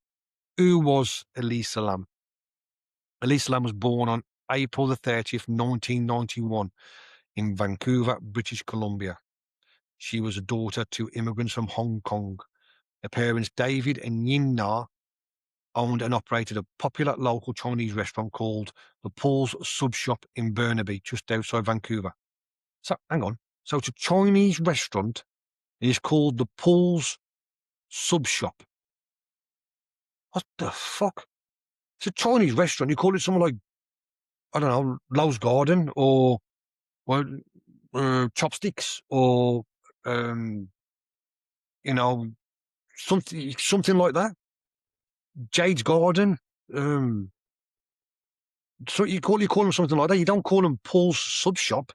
who was Elisa Lam? Elisa Lam was born on April the 30th, 1991 in Vancouver, British Columbia. She was a daughter to immigrants from Hong Kong. Her parents, David and Yin Na, owned and operated a popular local Chinese restaurant called the Paul's Sub Shop in Burnaby, just outside Vancouver. So, hang on. So it's a Chinese restaurant and it's called the Paul's Sub Shop. What the fuck? It's a Chinese restaurant. You call it something like, I don't know, Lowe's Garden or Chopsticks or, something like that. Jade's Garden. So you call them something like that. You don't call them Paul's Sub Shop.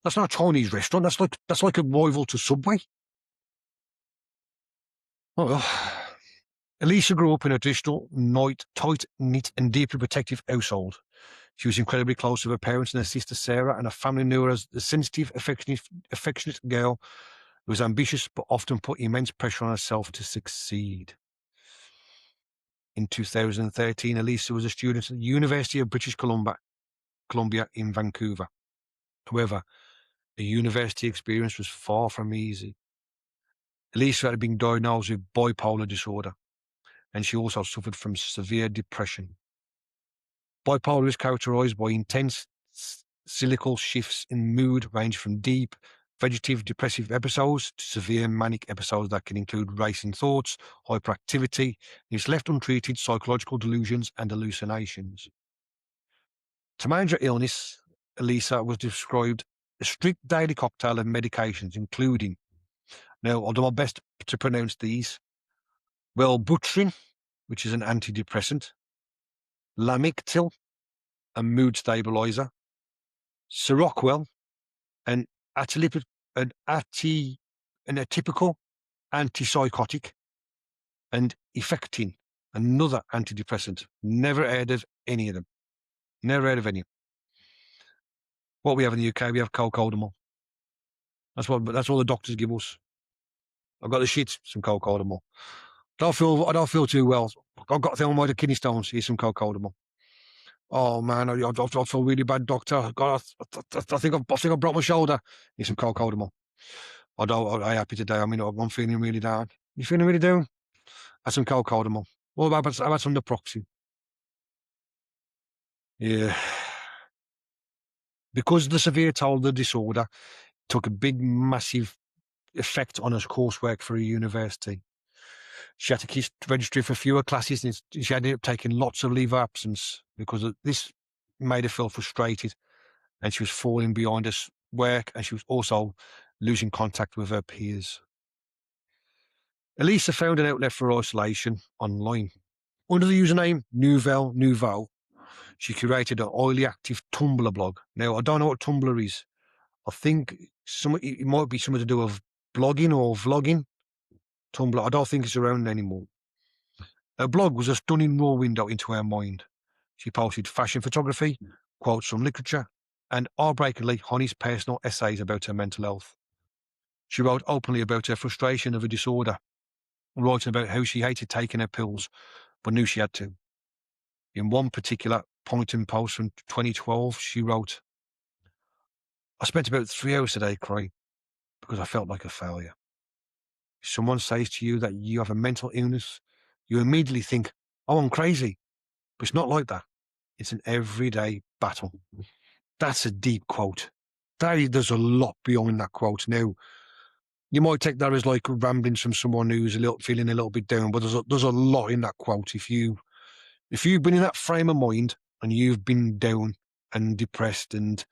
That's not a Chinese restaurant. That's like a rival to Subway. Oh, Elisa grew up in a traditional, tight, knit, and deeply protective household. She was incredibly close to her parents and her sister Sarah, and her family knew her as the sensitive, affectionate girl who was ambitious but often put immense pressure on herself to succeed. In 2013, Elisa was a student at the University of British Columbia in Vancouver. However, the university experience was far from easy. Elisa had been diagnosed with bipolar disorder, and she also suffered from severe depression. Bipolar is characterized by intense cyclical shifts in mood, ranging from deep, vegetative depressive episodes to severe manic episodes that can include racing thoughts, hyperactivity, and if left untreated, psychological delusions and hallucinations. To manage her illness, Elisa was prescribed a strict daily cocktail of medications, including, now I'll do my best to pronounce these, Wellbutrin, which is an antidepressant, Lamictal, a mood stabilizer, Seroquel, an atypical antipsychotic, and Effectin, another antidepressant. Never heard of any of them. Never heard of any. What we have in the UK, we have cocodamol. That's all the doctors give us. I've got the shit, some cocodamol. I don't feel too well. I've got thyroid kidney stones. Here's some cocodamol. Oh man, I feel really bad, doctor. God, I think I broke my shoulder. Here's some cocodamol. I'm happy today. I mean, I'm feeling really down. You feeling really down? Had some cocodamol. Well, I've had some naproxen. Yeah. Because of the severe toll of the disorder took a big, massive effect on her coursework for a university. She had to register for fewer classes, and she ended up taking lots of leave of absence because this made her feel frustrated, and she was falling behind her work, and she was also losing contact with her peers. Elisa found an outlet for isolation online. Under the username Nouvelle Nouveau, she curated an oily active Tumblr blog. Now, I don't know what Tumblr is. I think it might be something to do with blogging or vlogging. Tumblr, I don't think it's around anymore. Her blog was a stunning raw window into her mind. She posted fashion photography, quotes from literature, and heartbreakingly honest personal essays about her mental health. She wrote openly about her frustration of a disorder, writing about how she hated taking her pills, but knew she had to. In one particular point in post from 2012, she wrote, "I spent about 3 hours today crying because I felt like a failure. If someone says to you that you have a mental illness, you immediately think, oh, I'm crazy. But it's not like that. It's an everyday battle." That's a deep quote. There's a lot beyond that quote. Now, you might take that as like ramblings from someone who's feeling a little bit down, but there's a lot in that quote. If you've been in that frame of mind and you've been down and depressed and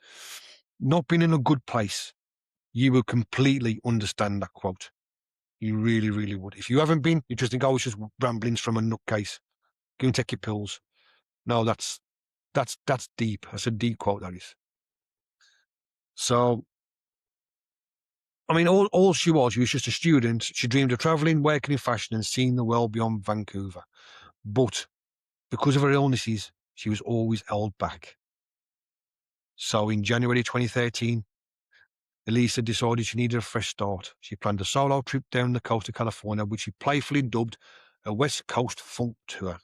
not been in a good place, you will completely understand that quote. You really, really would. If you haven't been, you just think, oh, it's just ramblings from a nutcase. Go and take your pills. No, that's deep. That's a deep quote, that is. So, I mean, all she was just a student. She dreamed of travelling, working in fashion, and seeing the world beyond Vancouver. But because of her illnesses, she was always held back. So in January 2013, Elisa decided she needed a fresh start. She planned a solo trip down the coast of California, which she playfully dubbed a West Coast Funk Tour.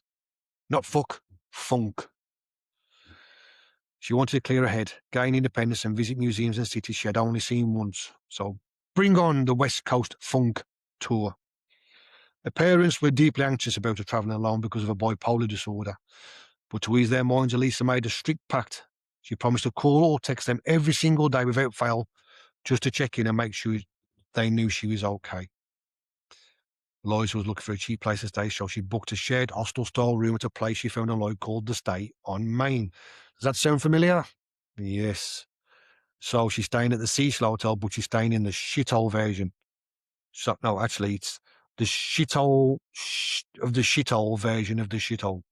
Not fuck, funk. She wanted to clear her head, gain independence, and visit museums and cities she had only seen once. So bring on the West Coast Funk Tour. Her parents were deeply anxious about her travelling alone because of a bipolar disorder. But to ease their minds, Elisa made a strict pact. She promised to call or text them every single day without fail, just to check in and make sure they knew she was okay. Eliza was looking for a cheap place to stay, so she booked a shared hostel-style room at a place she found online called The Stay on Main. Does that sound familiar? Yes. So she's staying at the Cecil Hotel, but she's staying in the shithole version. So, no, actually, it's the shithole of the shithole version of the shithole.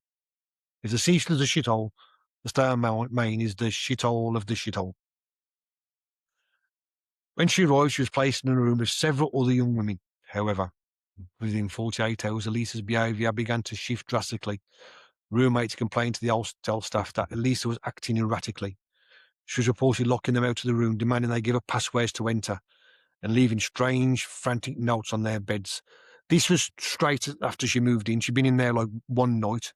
If the Cecil is a shithole, the Stay on Main is the shithole of the shithole. When she arrived, she was placed in a room with several other young women. However, within 48 hours, Elisa's behaviour began to shift drastically. Roommates complained to the hotel staff that Elisa was acting erratically. She was reportedly locking them out of the room, demanding they give her passwords to enter, and leaving strange, frantic notes on their beds. This was straight after she moved in. She'd been in there like one night,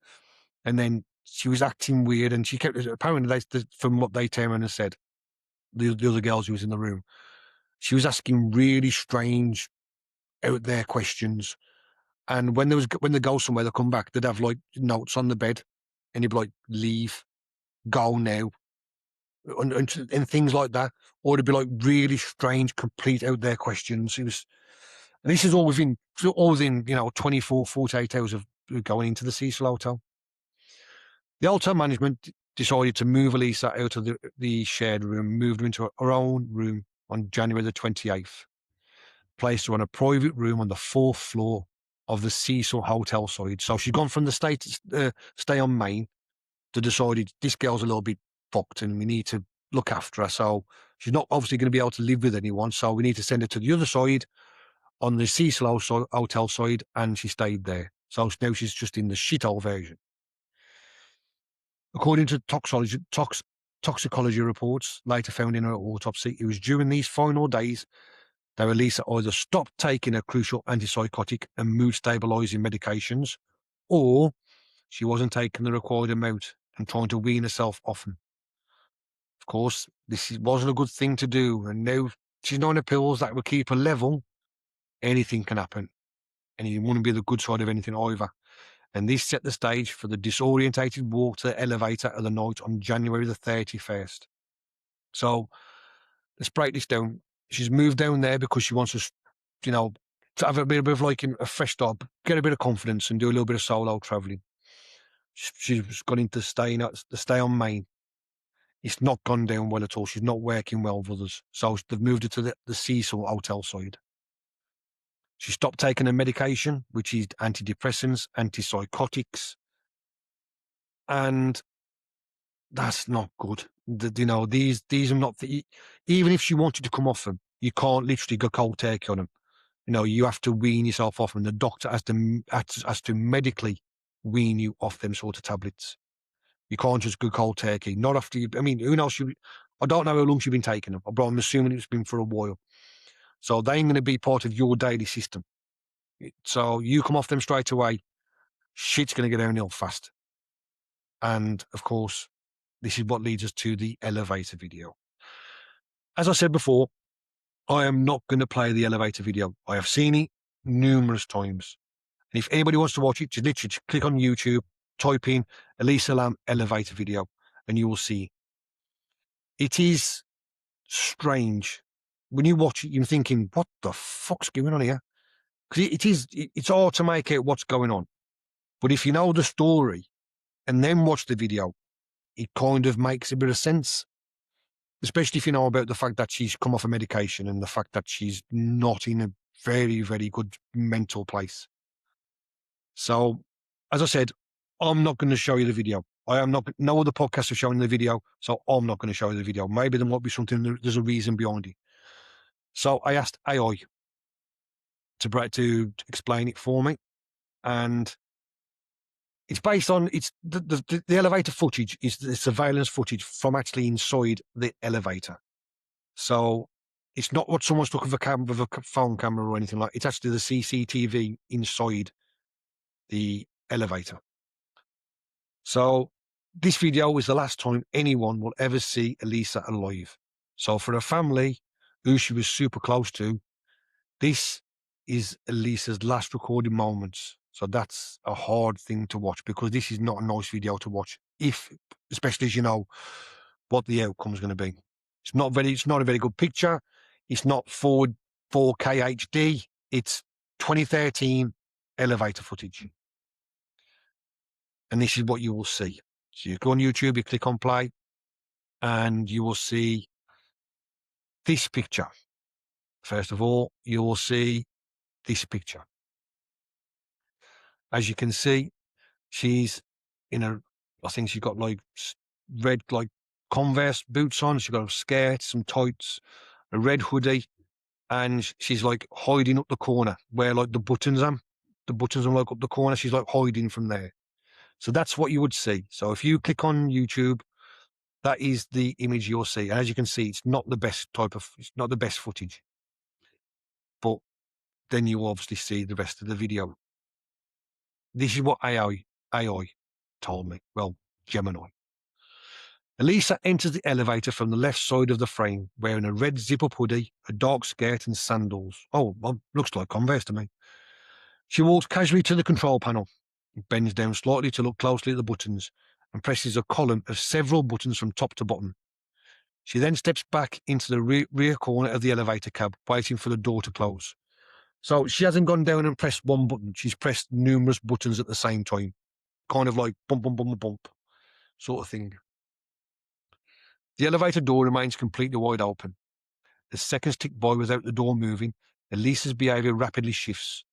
and then she was acting weird, and she kept, apparently, from what they turned around and said, the other girls who was in the room, she was asking really strange, out there questions. And when they go somewhere, they come back, they'd have like notes on the bed, and you'd be like, leave, go now, and things like that. Or it'd be like really strange, complete out there questions. And this is all within 24, 48 hours of going into the Cecil Hotel. The hotel management decided to move Elisa out of the shared room, moved her into her own room on January the 28th, placed her on a private room on the 4th floor of the Cecil Hotel side. So she's gone from the stay on Main to decided this girl's a little bit fucked and we need to look after her. So she's not obviously going to be able to live with anyone. So we need to send her to the other side on the Cecil Hotel side, and she stayed there. So now she's just in the shithole version. According to toxicology reports later found in her autopsy, it was during these final days that Elisa either stopped taking her crucial antipsychotic and mood stabilizing medications, or she wasn't taking the required amount and trying to wean herself off them. Of course, this wasn't a good thing to do, and now she's not on the pills that will keep her level. Anything can happen, and it wouldn't be the good side of anything either. And this set the stage for the disorientated walk to the elevator of the night on January the 31st. So let's break this down. She's moved down there because she wants to have a bit of like a fresh start, get a bit of confidence and do a little bit of solo travelling. She's gone into the stay on Main. It's not gone down well at all. She's not working well with others. So they've moved her to the Cecil Hotel side. She stopped taking her medication, which is antidepressants, antipsychotics, and that's not good. These are not even if she wanted to come off them, you can't literally go cold turkey on them. You have to wean yourself off them. The doctor has to medically wean you off them sort of tablets. You can't just go cold turkey. Not after you. I mean, who knows? I don't know how long she's been taking them, but I'm assuming it's been for a while. So they ain't going to be part of your daily system. So you come off them straight away, shit's going to get downhill fast. And of course, this is what leads us to the elevator video. As I said before, I am not going to play the elevator video. I have seen it numerous times. And if anybody wants to watch it, just click on YouTube, type in Elisa Lam elevator video, and you will see. It is strange. When you watch it, you're thinking, what the fuck's going on here? Because it's hard to make out what's going on. But if you know the story and then watch the video, it kind of makes a bit of sense. Especially if you know about the fact that she's come off a medication and the fact that she's not in a very, very good mental place. So, as I said, I'm not going to show you the video. I am not. No other podcasts are showing the video, so I'm not going to show you the video. Maybe there might be something. There's a reason behind it. So I asked AI to explain it for me, and it's based on the elevator footage is the surveillance footage from actually inside the elevator. So it's not what someone's took of a phone camera or anything like. It's actually the CCTV inside the elevator. So this video is the last time anyone will ever see Elisa alive. So for a family who she was super close to, this is Elisa's last recorded moments. So that's a hard thing to watch because this is not a nice video to watch, especially as you know what the outcome is going to be. It's not a very good picture. It's not 4K HD. It's 2013 elevator footage. And this is what you will see. So you go on YouTube, you click on play, and you will see this picture. First of all, you will see this picture. As you can see, she's I think she's got like red, like Converse boots on. She's got a skirt, some tights, a red hoodie, and she's like hiding up the corner where like the buttons are. The buttons are like up the corner. She's like hiding from there. So that's what you would see. So if you click on YouTube, that is the image you'll see. And as you can see, it's not the best footage. But then you obviously see the rest of the video. This is what AI told me. Well, Gemini. Elisa enters the elevator from the left side of the frame, wearing a red zip-up hoodie, a dark skirt and sandals. Oh, well, looks like Converse to me. She walks casually to the control panel, bends down slightly to look closely at the buttons, and presses a column of several buttons from top to bottom. She then steps back into the rear corner of the elevator cab, waiting for the door to close. So she hasn't gone down and pressed one button. She's pressed numerous buttons at the same time. Kind of like bump, bump, bump, bump sort of thing. The elevator door remains completely wide open. As seconds tick by without the door moving, Elisa's behaviour rapidly shifts.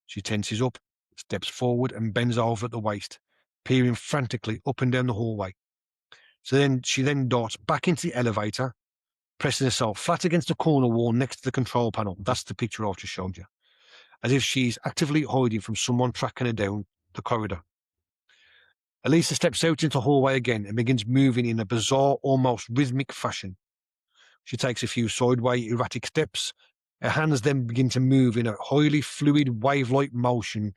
She tenses up, steps forward and bends over at the waist, peering frantically up and down the hallway. She then darts back into the elevator, pressing herself flat against the corner wall next to the control panel. That's the picture I've just showed you. As if she's actively hiding from someone tracking her down the corridor. Elisa steps out into the hallway again and begins moving in a bizarre, almost rhythmic fashion. She takes a few sideways, erratic steps. Her hands then begin to move in a highly fluid, wave-like motion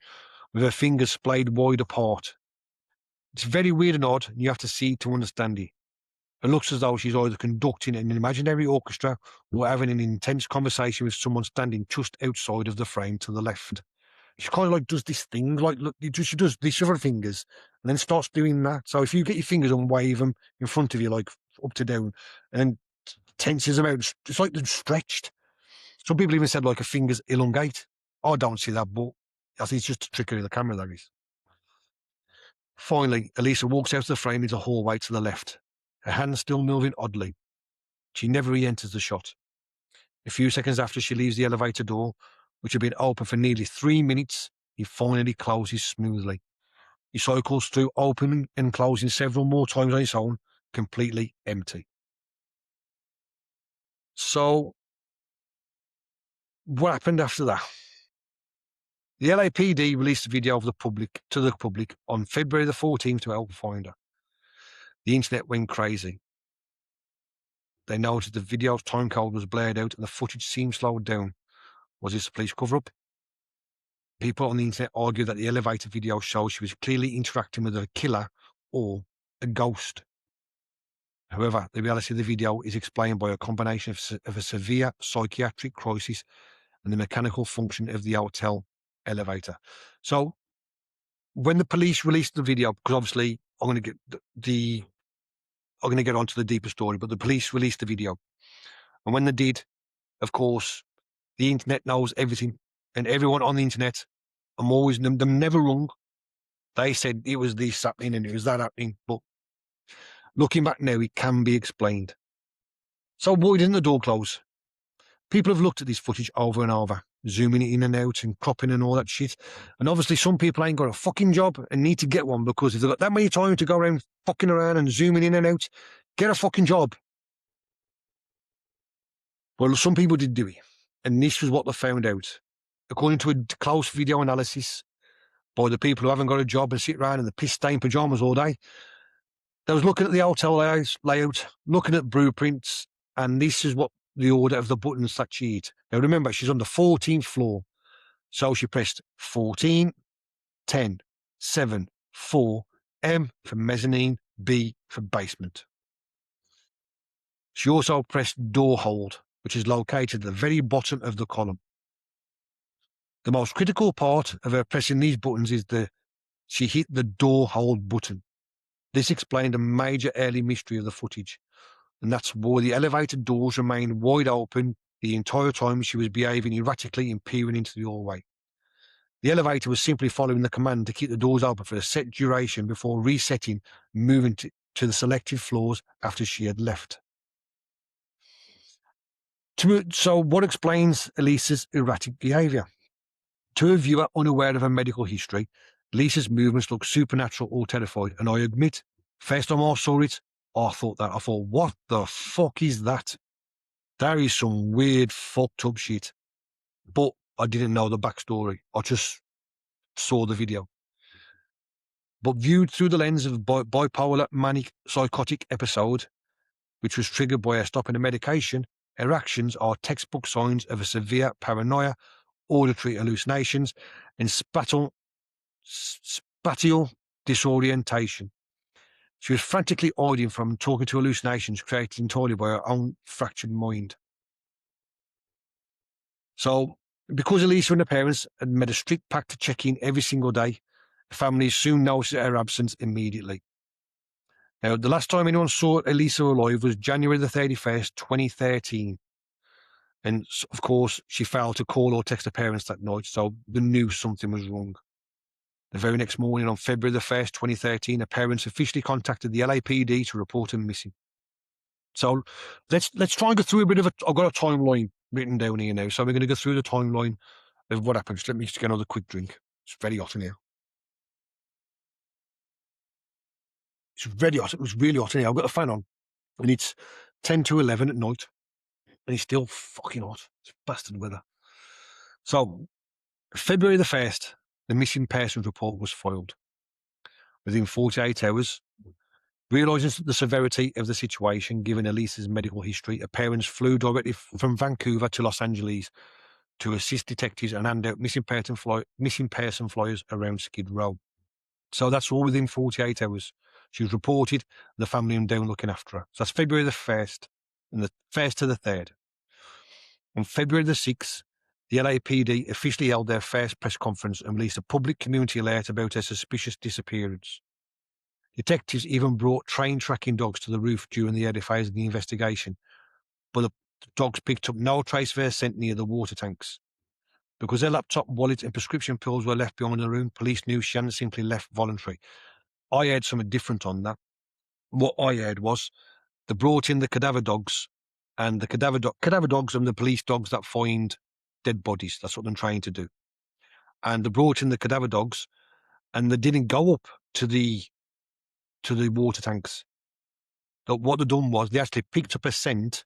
with her fingers splayed wide apart. It's very weird and odd, and you have to see to understand it. It looks as though she's either conducting an imaginary orchestra or having an intense conversation with someone standing just outside of the frame to the left. She kind of like does this thing, like look, she does this with her fingers and then starts doing that. So if you get your fingers and wave them in front of you, like up to down, and tenses them out, it's like they're stretched. Some people even said like her fingers elongate. I don't see that, but I think it's just a trickery of the camera, that is. Finally, Elisa walks out of the frame into the hallway to the left, her hands still moving oddly. She never re-enters the shot. A few seconds after she leaves the elevator door, which had been open for nearly 3 minutes, he finally closes smoothly. He cycles through opening and closing several more times on his own, completely empty. So, what happened after that? The LAPD released a video to the public on February the 14th to help find her. The internet went crazy. They noted the video's timecode was blared out and the footage seemed slowed down. Was this a police cover-up? People on the internet argued that the elevator video shows she was clearly interacting with a killer or a ghost. However, the reality of the video is explained by a combination of a severe psychiatric crisis and the mechanical function of the hotel elevator. So, when the police released the video, because obviously I'm going to get onto the deeper story, but the police released the video, and when they did, of course, the internet knows everything, and everyone on the internet, them never wrong. They said it was this happening and it was that happening, but looking back now, it can be explained. So why didn't the door close? People have looked at this footage over and over, zooming it in and out and cropping and all that shit. And obviously some people ain't got a fucking job and need to get one, because if they've got that many time to go around fucking around and zooming in and out, get a fucking job. Well, some people did do it, and this was what they found out. According to a close video analysis by the people who haven't got a job and sit around in the piss-stained pyjamas all day, they was looking at the hotel layout, looking at blueprints, and this is what the order of the buttons that she hit. Now remember, she's on the 14th floor, so she pressed 14, 10, 7, 4, M for mezzanine, B for basement. She also pressed door hold, which is located at the very bottom of the column. The most critical part of her pressing these buttons is she hit the door hold button. This explained a major early mystery of the footage, and that's why the elevator doors remained wide open the entire time she was behaving erratically and peering into the hallway. The elevator was simply following the command to keep the doors open for a set duration before resetting, moving to the selected floors after she had left. So what explains Elisa's erratic behaviour? To a viewer unaware of her medical history, Lisa's movements look supernatural or terrified, and I admit, first time I saw it, I thought, what the fuck is that? That is some weird fucked up shit. But I didn't know the backstory. I just saw the video. But viewed through the lens of bipolar manic psychotic episode, which was triggered by her stopping a medication, her actions are textbook signs of a severe paranoia, auditory hallucinations, and spatial disorientation. She was frantically hiding from talking to hallucinations created entirely by her own fractured mind. So, because Elisa and her parents had made a strict pact to check in every single day, the family soon noticed her absence immediately. Now, the last time anyone saw Elisa alive was January the 31st, 2013. And, of course, she failed to call or text her parents that night, so they knew something was wrong. The very next morning, on February the 1st, 2013, her parents officially contacted the LAPD to report her missing. So let's try and go through a bit of I've got a timeline written down here now, so we're going to go through the timeline of what happens. Let me just get another quick drink. It's very hot in here. It's very hot. It was really hot in here. I've got the fan on, and it's 10 to 11 at night, and it's still fucking hot. It's bastard weather. So, February the 1st, the missing persons report was filed. Within 48 hours, realising the severity of the situation, given Elisa's medical history, her parents flew directly from Vancouver to Los Angeles to assist detectives and hand out missing person flyers around Skid Row. So that's all within 48 hours. She was reported, the family and down looking after her. So that's February the 1st, and the 1st to the 3rd. On February the 6th, the LAPD officially held their first press conference and released a public community alert about her suspicious disappearance. Detectives even brought train tracking dogs to the roof during the early phase of the investigation, but the dogs picked up no trace of her scent near the water tanks. Because her laptop, wallet and prescription pills were left behind in the room, police knew she hadn't simply left voluntary. I heard something different on that. What I heard was they brought in the cadaver dogs, and the cadaver dogs are the police dogs that find dead bodies. That's what they're trying to do. And they brought in the cadaver dogs, and they didn't go up to the water tanks. But what they done was they actually picked up a scent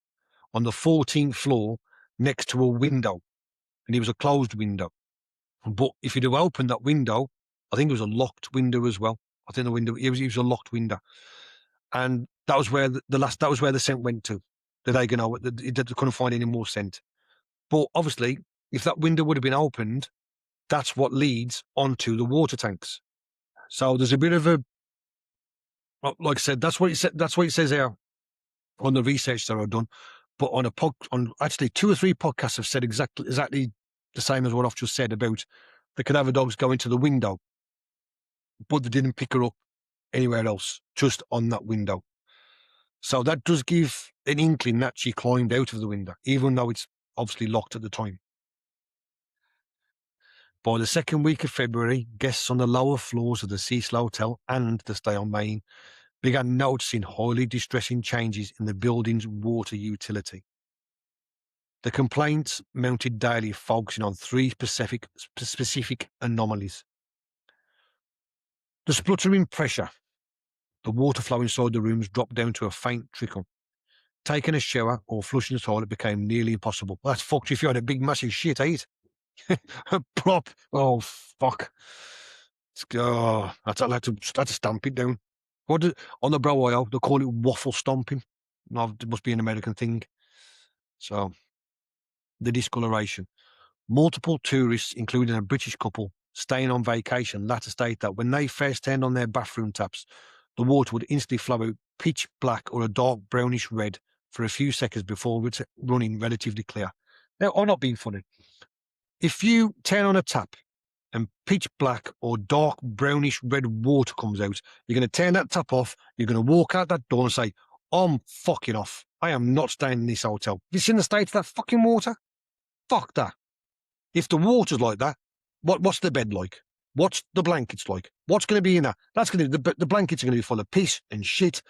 on the 14th floor next to a window, and it was a closed window. But if you'd have opened that window, I think it was a locked window as well. I think the window it was a locked window, and that was where that was where the scent went to. They couldn't find any more scent. But obviously, if that window would have been opened, that's what leads onto the water tanks. So there's a bit of a, like I said, that's what it says here on the research that I've done. But on actually 2 or 3 podcasts have said exactly the same as what I've just said about the cadaver dogs going to the window, but they didn't pick her up anywhere else, just on that window. So that does give an inkling that she climbed out of the window, even though it's obviously locked at the time. By the second week of February, guests on the lower floors of the Cecil Hotel and the stay on Main began noticing highly distressing changes in the building's water utility. The complaints mounted daily, focusing on 3 specific anomalies. The spluttering pressure. The water flow inside the rooms dropped down to a faint trickle. Taking a shower or flushing the toilet became nearly impossible. Well, that's fucked if you had a big massive shit, eh? Plop. Oh, fuck. I had to stamp it down. On the Brow they call it waffle stomping. No, it must be an American thing. So, the discoloration. Multiple tourists, including a British couple staying on vacation, later state that when they first turned on their bathroom taps, the water would instantly flow out pitch black or a dark brownish red for a few seconds before running relatively clear. Now, I'm not being funny. If you turn on a tap and pitch black or dark brownish red water comes out, you're going to turn that tap off, you're going to walk out that door and say, I'm fucking off. I am not staying in this hotel. Have you seen the state of that fucking water? Fuck that. If the water's like that, what's the bed like? What's the blankets like? What's going to be in that? The blankets are going to be full of piss and shit.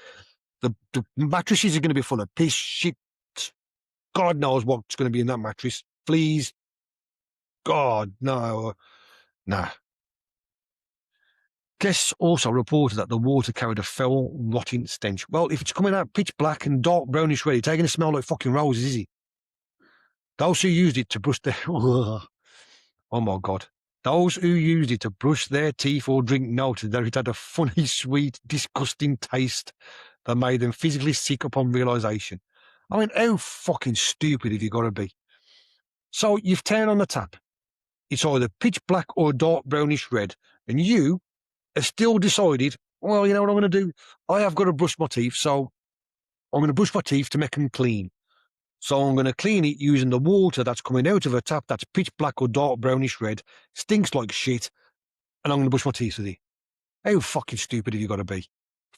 The mattresses are going to be full of piss, shit. God knows what's going to be in that mattress. Fleas. God, no. Nah. Guests also reported that the water carried a foul, rotting stench. Well, if it's coming out pitch black and dark brownish red, it's going to smell like fucking roses, is it? Those who used it to brush their... Oh my God. Those who used it to brush their teeth or drink noted that it had a funny, sweet, disgusting taste that made them physically sick upon realisation. I mean, how fucking stupid have you got to be? So you've turned on the tap. It's either pitch black or dark brownish red, and you have still decided, well, you know what I'm going to do? I have got to brush my teeth, so I'm going to brush my teeth to make them clean. So I'm going to clean it using the water that's coming out of a tap that's pitch black or dark brownish red, stinks like shit, and I'm going to brush my teeth with it. How fucking stupid have you got to be?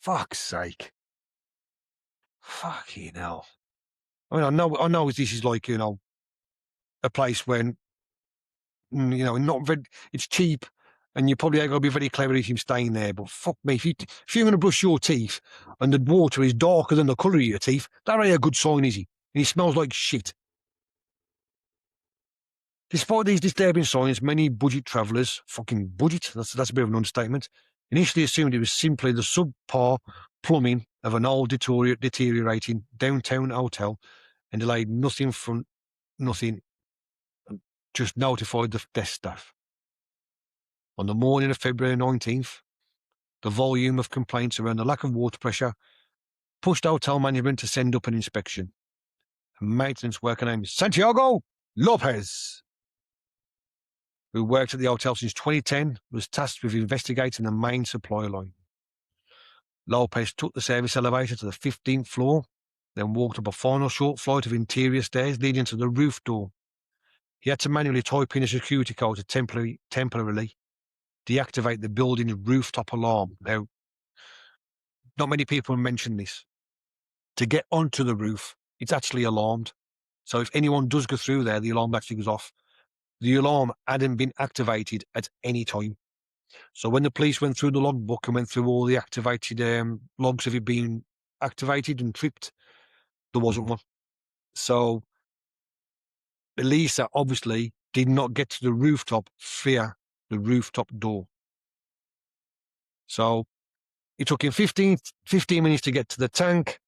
Fuck's sake. Fucking hell. I mean, I know this is like, a place when, not very, it's cheap, and you probably ain't got to be very clever if you're staying there, but fuck me, if you're going to brush your teeth and the water is darker than the colour of your teeth, that ain't a good sign, is it? And it smells like shit. Despite these disturbing signs, many budget travellers, fucking budget, that's a bit of an understatement, initially assumed it was simply the subpar plumbing of an old deteriorating downtown hotel and delayed nothing, just notified the desk staff. On the morning of February 19th, the volume of complaints around the lack of water pressure pushed hotel management to send up an inspection. A maintenance worker named Santiago Lopez, who worked at the hotel since 2010, was tasked with investigating the main supply line. Lopez took the service elevator to the 15th floor, then walked up a final short flight of interior stairs leading to the roof door. He had to manually type in a security code to temporarily deactivate the building's rooftop alarm. Now, not many people mention this. To get onto the roof, it's actually alarmed. So if anyone does go through there, the alarm actually goes off. The alarm hadn't been activated at any time. So when the police went through the logbook and went through all the activated logs of it being activated and tripped, there wasn't one. So Elisa obviously did not get to the rooftop via the rooftop door. So it took him 15 minutes to get to the tank.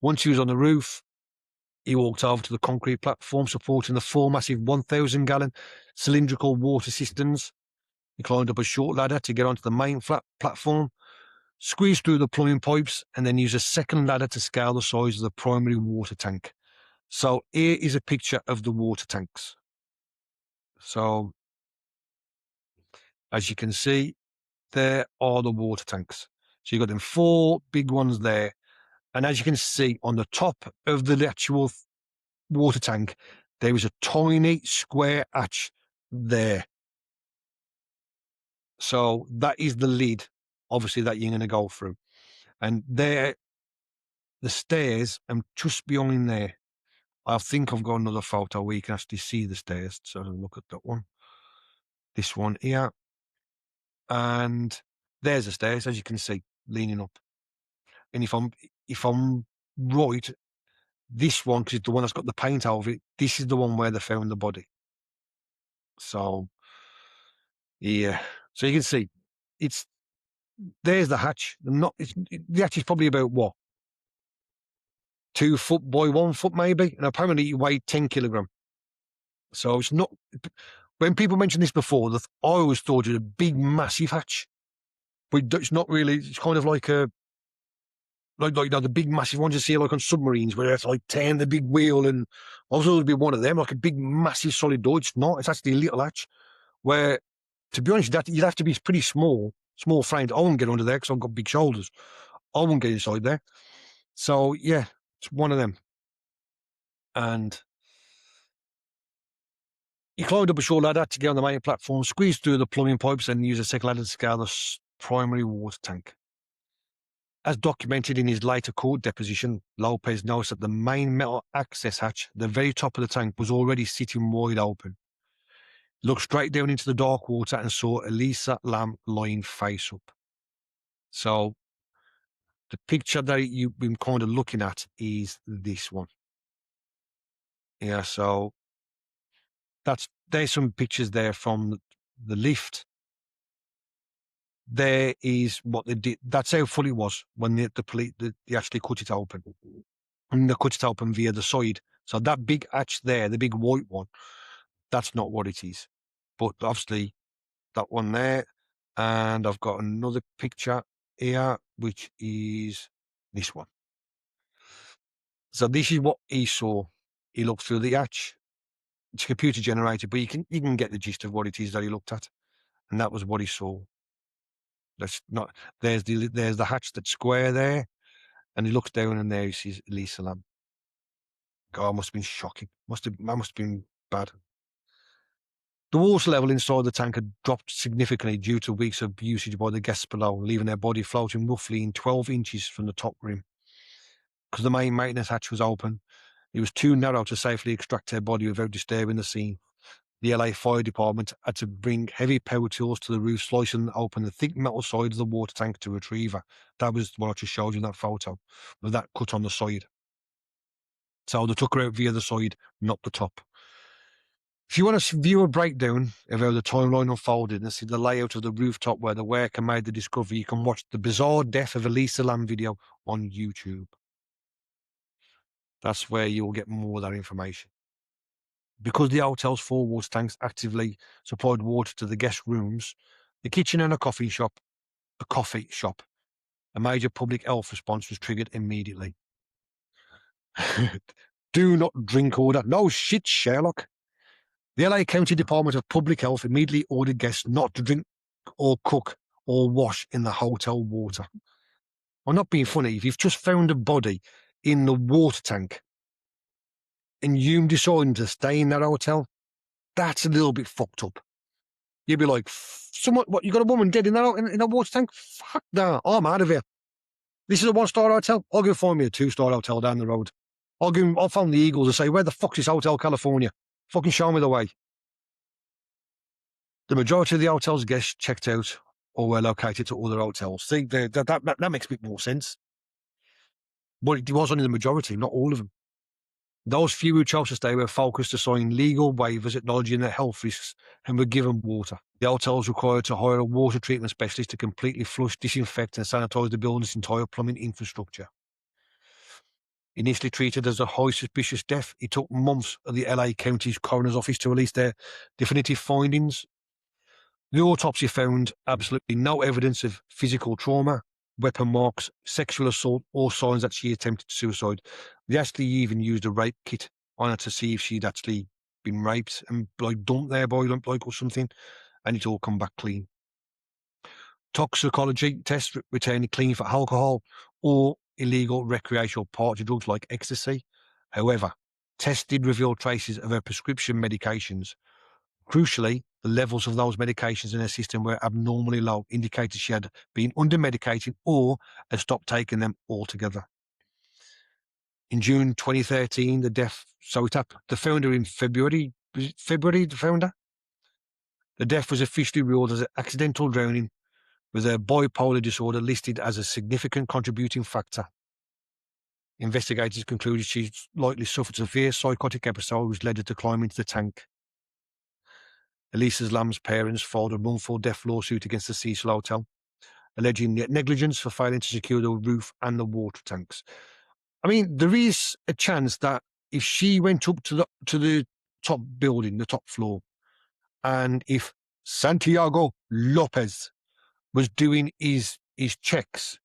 Once he was on the roof, he walked over to the concrete platform supporting the 4 massive 1,000-gallon cylindrical water cisterns. He climbed up a short ladder to get onto the main flat platform, squeezed through the plumbing pipes, and then used a second ladder to scale the size of the primary water tank. So here is a picture of the water tanks. So as you can see, there are the water tanks. So you've got them 4 big ones there. And as you can see on the top of the actual water tank, there is a tiny square hatch there. So that is the lid, obviously, that you're going to go through. And there, the stairs, and just behind there, I think I've got another photo where you can actually see the stairs. So look at that one. This one here. And there's the stairs, as you can see, leaning up. And if I'm right, this one, because it's the one that's got the paint over it, this is the one where they found the body. So, yeah. So you can see, there's the hatch. The hatch is probably about what? 2 foot by 1 foot maybe, and apparently it weighed 10 kilogram. So it's not. When people mention this before, I always thought it was a big, massive hatch, but it's not really. It's kind of like the big, massive ones you see like on submarines, where it's like turn the big wheel, and also it'd be one of them, like a big, massive, solid door. It's not. It's actually a little hatch. Where, to be honest, you'd have to be pretty small framed. I won't get under there because I've got big shoulders. I won't get inside there. So yeah, it's one of them. And he climbed up a short ladder to get on the main platform, squeezed through the plumbing pipes, and used a second ladder to scale the primary water tank. As documented in his later court deposition, Lopez noticed that the main metal access hatch, the very top of the tank, was already sitting wide open. He looked straight down into the dark water and saw Elisa Lam lying face up. So the picture that you've been kind of looking at is this one. Yeah, so there's some pictures there from the lift. There is what they did. That's how full it was when they actually cut it open. And they cut it open via the side. So that big hatch there, the big white one, that's not what it is. But obviously that one there, and I've got another picture here, which is this one. So this is what he saw. He looked through the hatch. It's computer generated, but you can get the gist of what it is that he looked at, and that was what he saw. That's not. There's the hatch that's square there, and he looks down, and there he sees Elisa Lam. God, must have been shocking. That must have been bad. The water level inside the tank had dropped significantly due to weeks of usage by the guests below, leaving their body floating roughly in 12 inches from the top rim. Because the main maintenance hatch was open, it was too narrow to safely extract their body without disturbing the scene. The LA Fire Department had to bring heavy power tools to the roof, slicing open the thick metal side of the water tank to retrieve her. That was what I just showed you in that photo, with that cut on the side. So they took her out via the side, not the top. If you want to view a breakdown of how the timeline unfolded and see the layout of the rooftop where the worker made the discovery, you can watch the bizarre death of Elisa Lam video on YouTube. That's where you'll get more of that information. Because the hotel's 4 water tanks actively supplied water to the guest rooms, the kitchen and a coffee shop, a major public health response was triggered immediately. Do not drink order. No shit, Sherlock. The LA County Department of Public Health immediately ordered guests not to drink or cook or wash in the hotel water. I'm not being funny. If you've just found a body in the water tank and you decide to stay in that hotel, that's a little bit fucked up. You'd be like, what, you got a woman dead in that water tank? Fuck that. I'm out of here. This is a 1-star hotel. I'll go find me a 2-star hotel down the road. I'll phone the Eagles and say, where the fuck's this Hotel California? Fucking show me the way. The majority of the hotel's guests checked out or were located to other hotels. See, that makes a bit more sense. But it was only the majority, not all of them. Those few who chose to stay were focused to sign legal waivers acknowledging their health risks and were given water. The hotel was required to hire a water treatment specialist to completely flush, disinfect and sanitize the building's entire plumbing infrastructure. Initially treated as a highly suspicious death, it took months of the LA County's coroner's office to release their definitive findings. The autopsy found absolutely no evidence of physical trauma, weapon marks, sexual assault, or signs that she attempted suicide. They actually even used a rape kit on her to see if she'd actually been raped and dumped there by or something, and it all come back clean. Toxicology tests returned clean for alcohol or illegal recreational party drugs like ecstasy. However, tests did reveal traces of her prescription medications. Crucially, the levels of those medications in her system were abnormally low, indicating she had been under-medicated or had stopped taking them altogether. In June 2013, the founder in February, the founder? The death was officially ruled as an accidental drowning, with her bipolar disorder listed as a significant contributing factor. Investigators concluded she likely suffered a severe psychotic episode which led her to climb into the tank. Elisa Lam's parents filed a wrongful death lawsuit against the Cecil Hotel, alleging negligence for failing to secure the roof and the water tanks. I mean, there is a chance that if she went up to the top building, the top floor, and if Santiago Lopez was doing his checks,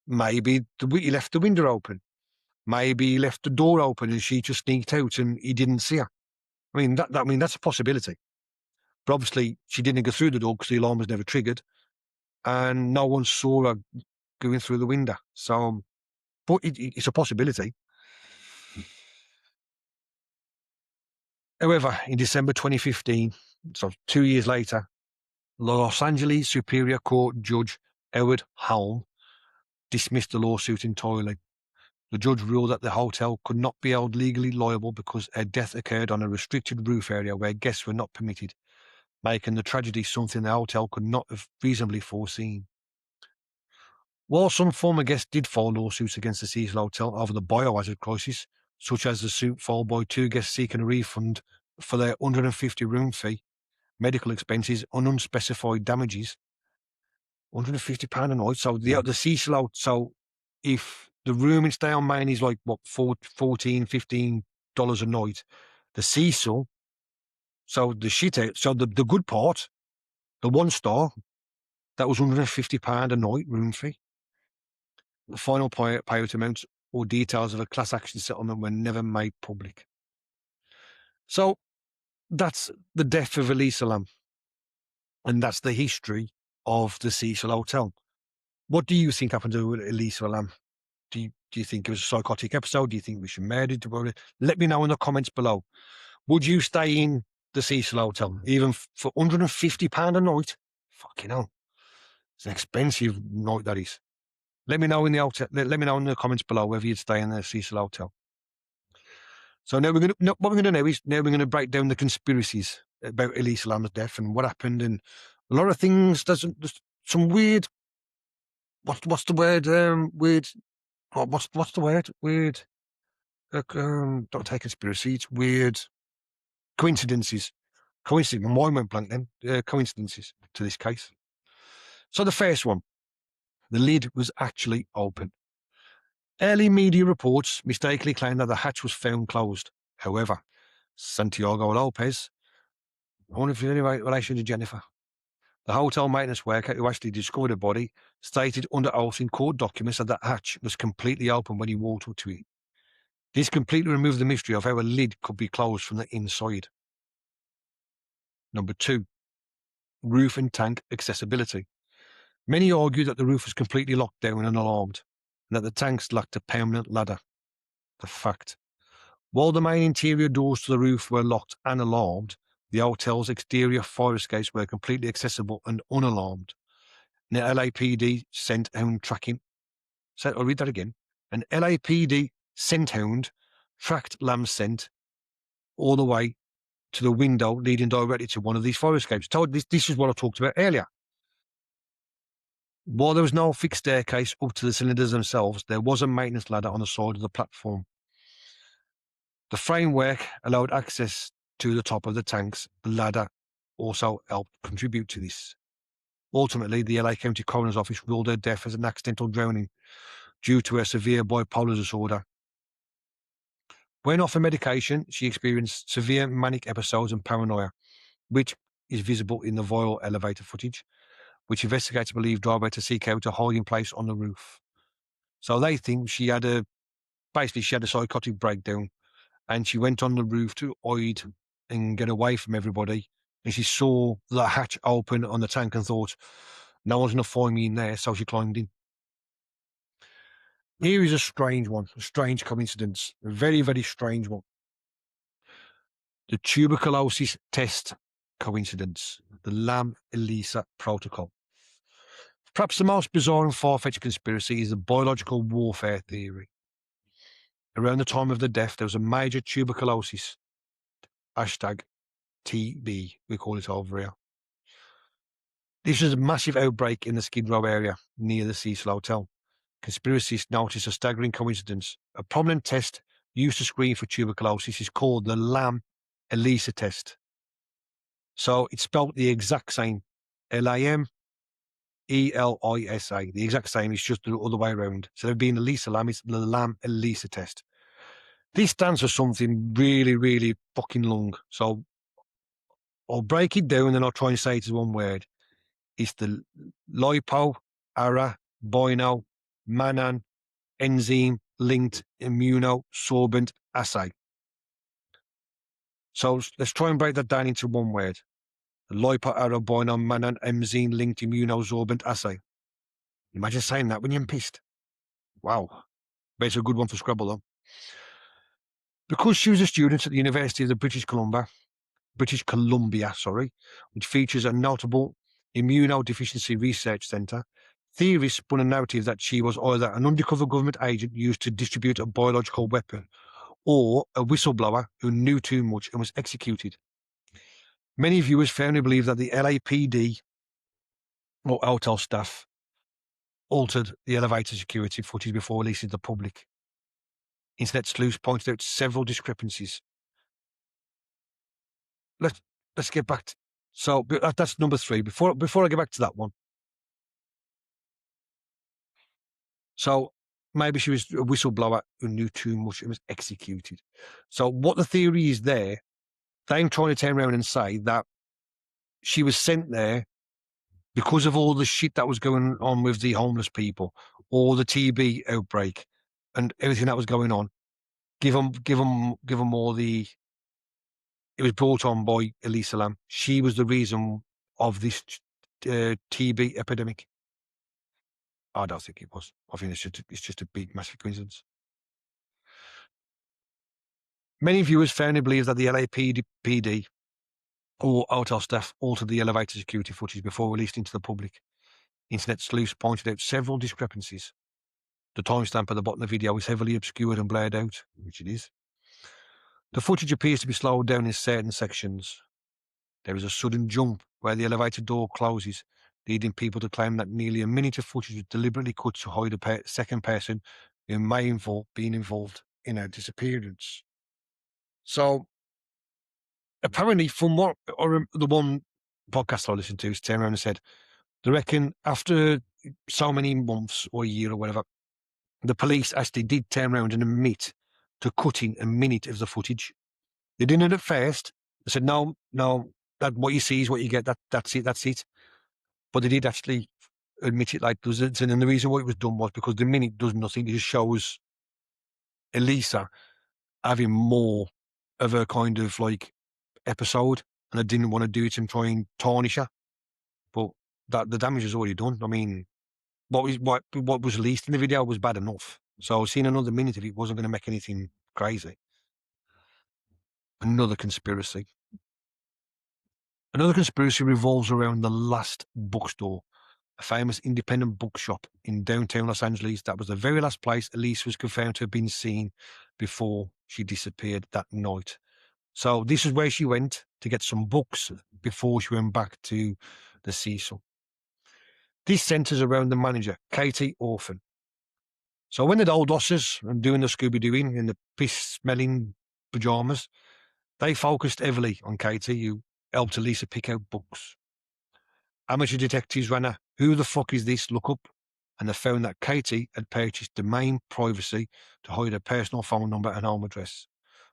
maybe he left the window open. Maybe he left the door open and she just sneaked out and he didn't see her. I mean, that's a possibility. But obviously, she didn't go through the door because the alarm was never triggered, and no one saw her going through the window. So, but it's a possibility. However, in December 2015, so 2 years later, Los Angeles Superior Court Judge Edward Halm dismissed the lawsuit entirely. The judge ruled that the hotel could not be held legally liable because her death occurred on a restricted roof area where guests were not permitted, making the tragedy something the hotel could not have reasonably foreseen. While some former guests did file lawsuits against the Cecil Hotel over the biohazard crisis, such as the suit filed by 2 guests seeking a refund for their $150 room fee, medical expenses, and unspecified damages, £150 a night. So the Cecil Hotel, so if the room in Stay on Main is like what, $14, $15 a night, the Cecil, so the shit out, so the good part, the 1 star, that was £150 a night room fee. The final payout amounts or details of a class action settlement were never made public. So that's the death of Elisa Lam, and that's the history of the Cecil Hotel. What do you think happened to Elisa Lam? Do you think it was a psychotic episode? Do you think she murdered? Let me know in the comments below. Would you stay in the Cecil Hotel, even for £150 a night? Fucking hell. It's an expensive night, that is. Let me know in the comments below whether you'd stay in the Cecil Hotel. So now what we're going to do is we're going to break down the conspiracies about Elisa Lam's death and what happened, and a lot of things. There's some weird. What's the word? Weird. What's the word? Weird. Don't take conspiracy. It's weird coincidences. Coincidence. My mind went blank then. Coincidences to this case. So the first one, the lid was actually open. Early media reports mistakenly claimed that the hatch was found closed. However, Santiago Lopez, I wonder if there's any relation to Jennifer, the hotel maintenance worker who actually discovered the body, stated under oath in court documents that the hatch was completely open when he walked up to it. This completely removed the mystery of how a lid could be closed from the inside. Number 2, roof and tank accessibility. Many argue that the roof was completely locked down and alarmed, and that the tanks lacked a permanent ladder. The fact. While the main interior doors to the roof were locked and alarmed, the hotel's exterior fire escapes were completely accessible and unalarmed. An LAPD scent hound tracking. So I'll read that again. An LAPD scent hound tracked Lam's scent all the way to the window leading directly to one of these fire escapes. This is what I talked about earlier. While there was no fixed staircase up to the cylinders themselves, there was a maintenance ladder on the side of the platform. The framework allowed access to the top of the tanks. The ladder also helped contribute to this. Ultimately, the LA County Coroner's Office ruled her death as an accidental drowning due to her severe bipolar disorder. When off her medication, she experienced severe manic episodes and paranoia, which is visible in the viral elevator footage, which investigators believe drove her to seek out a hiding place on the roof. So they think she had a psychotic breakdown, and she went on the roof to hide and get away from everybody. And she saw the hatch open on the tank and thought, no one's going to find me in there, so she climbed in. Here is a strange one, a strange coincidence, a very, very strange one. The tuberculosis test coincidence, the Lam-Elisa protocol. Perhaps the most bizarre and far-fetched conspiracy is the biological warfare theory. Around the time of the death, there was a major tuberculosis, hashtag TB, we call it over here. This was a massive outbreak in the Skid Row area near the Cecil Hotel. Conspiracists noticed a staggering coincidence. A prominent test used to screen for tuberculosis is called the Lam-Elisa test. So it's spelled the exact same, Lamelisa, the exact same, it's just the other way around. So there being Elisa Lam, it's the Lam-Elisa test. This stands for something really, really fucking long. So I'll break it down and I'll try and say it as one word. It's the lipo, ara, bino, manan, enzyme, linked immunosorbent assay. So let's try and break that down into one word. The lipo-arabino manan enzyme linked immunosorbent assay. Imagine saying that when you're pissed. Wow. But it's a good one for Scrabble though. Because she was a student at the University of the British Columbia, which features a notable immunodeficiency research centre, theorists spun a narrative that she was either an undercover government agent used to distribute a biological weapon or a whistleblower who knew too much and was executed. Many viewers firmly believe that the LAPD or hotel staff altered the elevator security footage before releasing to the public. Internet sleuths pointed out several discrepancies. Let's get back to, so that's number 3. Before I get back to that one. So maybe she was a whistleblower who knew too much and was executed. So what the theory is there, they're trying to turn around and say that she was sent there because of all the shit that was going on with the homeless people, or the TB outbreak, and everything that was going on. Give them all the. It was brought on by Elisa Lam. She was the reason of this TB epidemic. I don't think it was. I think it's just a big, massive coincidence. Many viewers firmly believe that the LAPD or hotel staff altered the elevator security footage before released into the public. Internet sleuths pointed out several discrepancies. The timestamp at the bottom of the video is heavily obscured and blurred out, which it is. The footage appears to be slowed down in certain sections. There is a sudden jump where the elevator door closes, leading people to claim that nearly a minute of footage was deliberately cut to hide a second person who may been involved in her disappearance. So, apparently, from what the one podcast I listened to turned around and said, they reckon after so many months or a year or whatever, the police actually did turn around and admit to cutting a minute of the footage. They didn't at first. They said, no, that what you see is what you get. That's it. But they did actually admit it. And the reason why it was done was because the minute does nothing. It just shows Elisa having more of a kind of like episode, and I didn't want to do it and try and tarnish her. But that the damage is already done. I mean, what was released in the video was bad enough. So seeing another minute of it wasn't going to make anything crazy. Another conspiracy. Another conspiracy revolves around the Last Bookstore, a famous independent bookshop in downtown Los Angeles. That was the very last place Elise was confirmed to have been seen before she disappeared that night. So this is where she went to get some books before she went back to the Cecil. This centres around the manager, Katie Orphan. So when the old bosses and doing the Scooby-Dooing and the piss-smelling pyjamas. They focused heavily on Katie, who helped Elisa pick out books. Amateur detectives ran a "who the fuck is this" look up, and they found that Katie had purchased domain privacy to hide her personal phone number and home address.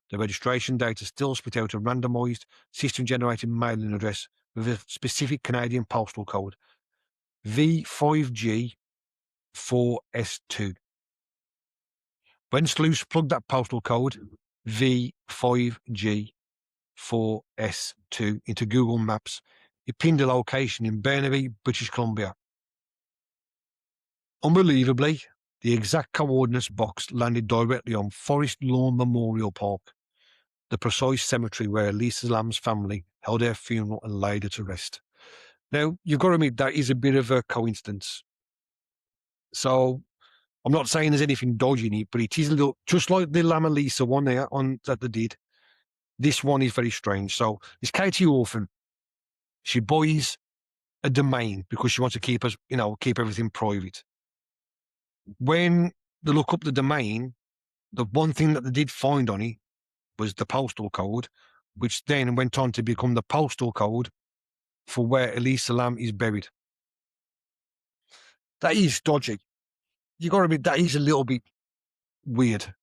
The registration data still spit out a randomised, system-generated mailing address with a specific Canadian postal code, V5G4S2. When sleuths plugged that postal code, V5G4S2, into Google Maps, it pinned a location in Burnaby, British Columbia. Unbelievably, the exact coordinates box landed directly on Forest Lawn Memorial Park, the precise cemetery where Elisa Lam's family held their funeral and laid her to rest. Now, you've got to admit that is a bit of a coincidence. So, I'm not saying there's anything dodgy in it, but it is a little, just like the Lam Elisa one there on that they did. This one is very strange. So, this Katie Orphan, she buys a domain because she wants to keep us, keep everything private. When they look up the domain, the one thing that they did find on it was the postal code, which then went on to become the postal code for where Elisa Lam is buried. That is dodgy. You got to admit, that is a little bit weird.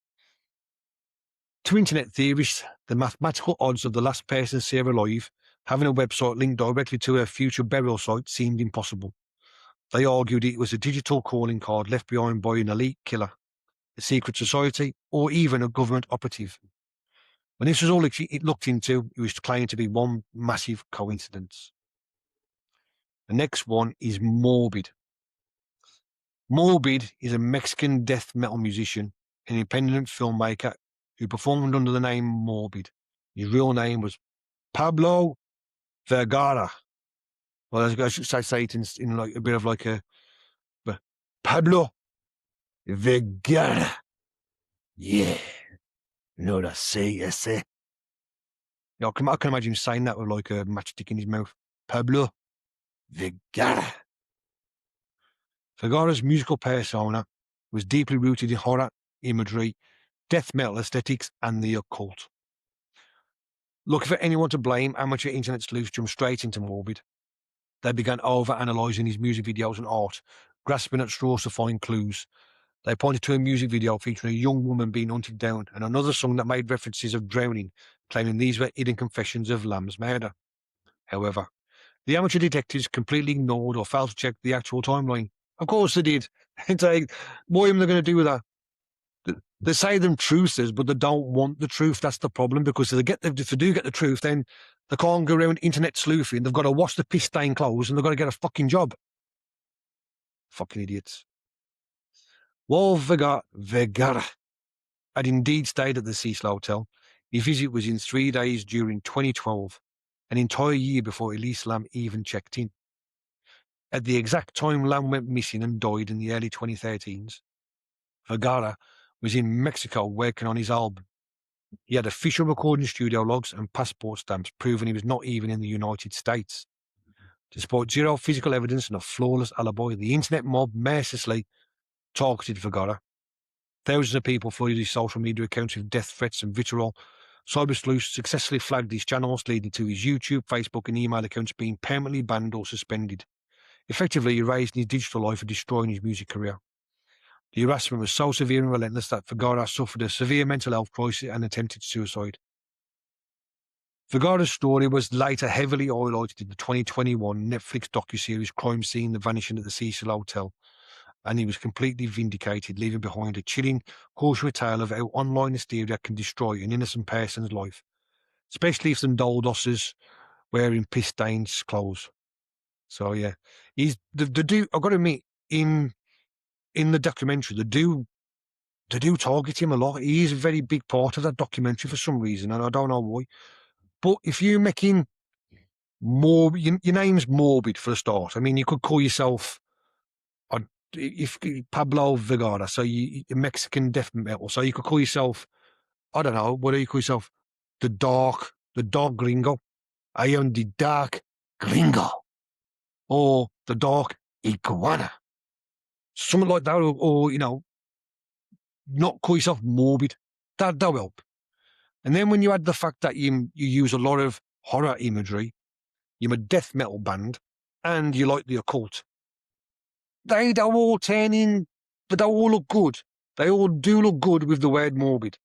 To internet theorists, the mathematical odds of the last person to see her alive having a website linked directly to her future burial site seemed impossible. They argued it was a digital calling card left behind by an elite killer, a secret society, or even a government operative. When this was all it looked into, it was claimed to be one massive coincidence. The next one is Morbid. Morbid is a Mexican death metal musician, an independent filmmaker who performed under the name Morbid. His real name was Pablo Vergara. Well, I should say it in like a bit of like a Pablo Vergara. Yeah, you know what I say? I say. I can imagine him saying that with like a matchstick in his mouth. Pablo Vergara. Vergara's musical persona was deeply rooted in horror imagery, death metal aesthetics, and the occult. Looking for anyone to blame, amateur internet sleuths jumped straight into Morbid. They began over-analysing his music videos and art, grasping at straws to find clues. They pointed to a music video featuring a young woman being hunted down and another song that made references of drowning, claiming these were hidden confessions of Lam's murder. However, the amateur detectives completely ignored or failed to check the actual timeline. Of course they did. It's like, what am I going to do with that? They say them truthers, but they don't want the truth. That's the problem, because if they do get the truth, then they can't go around internet sleuthing. They've got to wash the piss-stained clothes and they've got to get a fucking job. Fucking idiots. While Vergara had indeed stayed at the Cecil Hotel, his visit was in 3 days during 2012, an entire year before Elisa Lam even checked in. At the exact time Lam went missing and died in the early 2013s, Vergara was in Mexico working on his album. He had official recording studio logs and passport stamps proving he was not even in the United States. Despite zero physical evidence and a flawless alibi, the internet mob mercilessly targeted Vergara. Thousands of people flooded his social media accounts with death threats and vitriol. Cyber sleuths successfully flagged his channels, leading to his YouTube, Facebook, and email accounts being permanently banned or suspended, effectively erasing his digital life and destroying his music career. The harassment was so severe and relentless that Vergara suffered a severe mental health crisis and attempted suicide. Vergara's story was later heavily highlighted in the 2021 Netflix docuseries Crime Scene: The Vanishing at the Cecil Hotel, and he was completely vindicated, leaving behind a chilling, cautionary tale of how online hysteria can destroy an innocent person's life, especially if some doldosses wearing piss-stained clothes. So yeah, he's the dude. I've got to admit, in the documentary, they do target him a lot. He is a very big part of that documentary for some reason, and I don't know why. But if you're making your name's Morbid for a start. I mean, you could call yourself if Pablo Vergara, so you Mexican death metal. So you could call yourself, I don't know, what do you call yourself? The dark gringo. I am the dark gringo, or the dark iguana, something like that, or not call yourself Morbid. That'll help. And then when you add the fact that you use a lot of horror imagery, you're a death metal band, and you like the occult, they don't all turn in, but they all look good. They all do look good with the word morbid.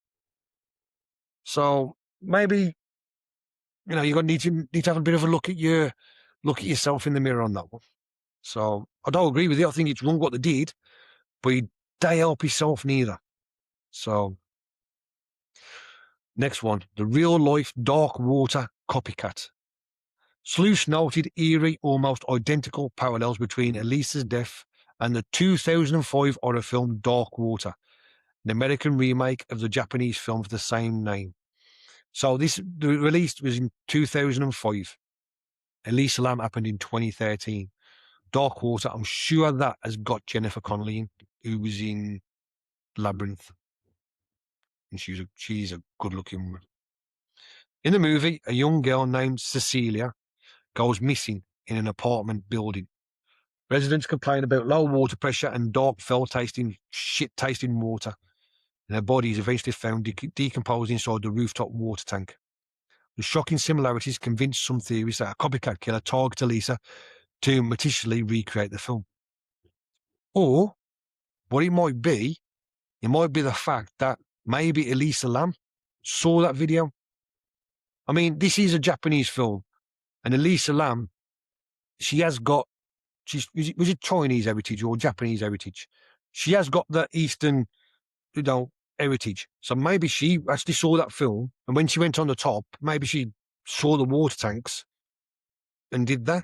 So maybe, you need to have a bit of a look at yourself in the mirror on that one. So I don't agree with you. I think it's wrong what they did, but you don't help yourself neither. So next one, the real life dark water copycat. Sleuths noted eerie, almost identical parallels between Elisa's death and the 2005 horror film Dark Water, an American remake of the Japanese film of the same name. So the release was in 2005. Elisa Lam happened in 2013. Dark Water, I'm sure that has got Jennifer Connelly in, who was in Labyrinth. And she's a good-looking woman. In the movie, a young girl named Cecilia goes missing in an apartment building. Residents complain about low water pressure and dark, shit-tasting water. And her body is eventually found decomposed inside the rooftop water tank. The shocking similarities convince some theories that a copycat killer targeted Elisa to meticulously recreate the film. Or, what it might be the fact that maybe Elisa Lam saw that video. I mean, this is a Japanese film, and Elisa Lam, was it Chinese heritage or Japanese heritage? She has got the Eastern, heritage. So maybe she actually saw that film, and when she went on the top, maybe she saw the water tanks and did that.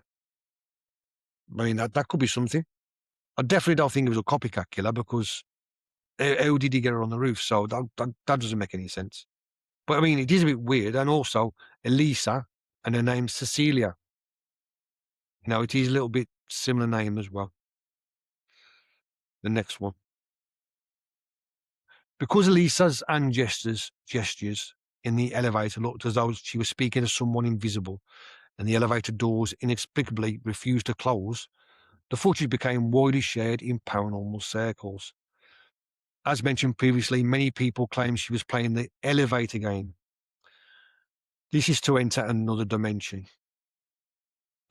I mean, that could be something. I definitely don't think it was a copycat killer, because how did he get her on the roof? So that doesn't make any sense. But I mean, it is a bit weird. And also, Elisa, and her name's Cecilia. It is a little bit similar name as well. The next one. Because Elisa's hand gestures in the elevator looked as though she was speaking to someone invisible, and the elevator doors inexplicably refused to close, the footage became widely shared in paranormal circles. As mentioned previously, many people claim she was playing the elevator game. This is to enter another dimension.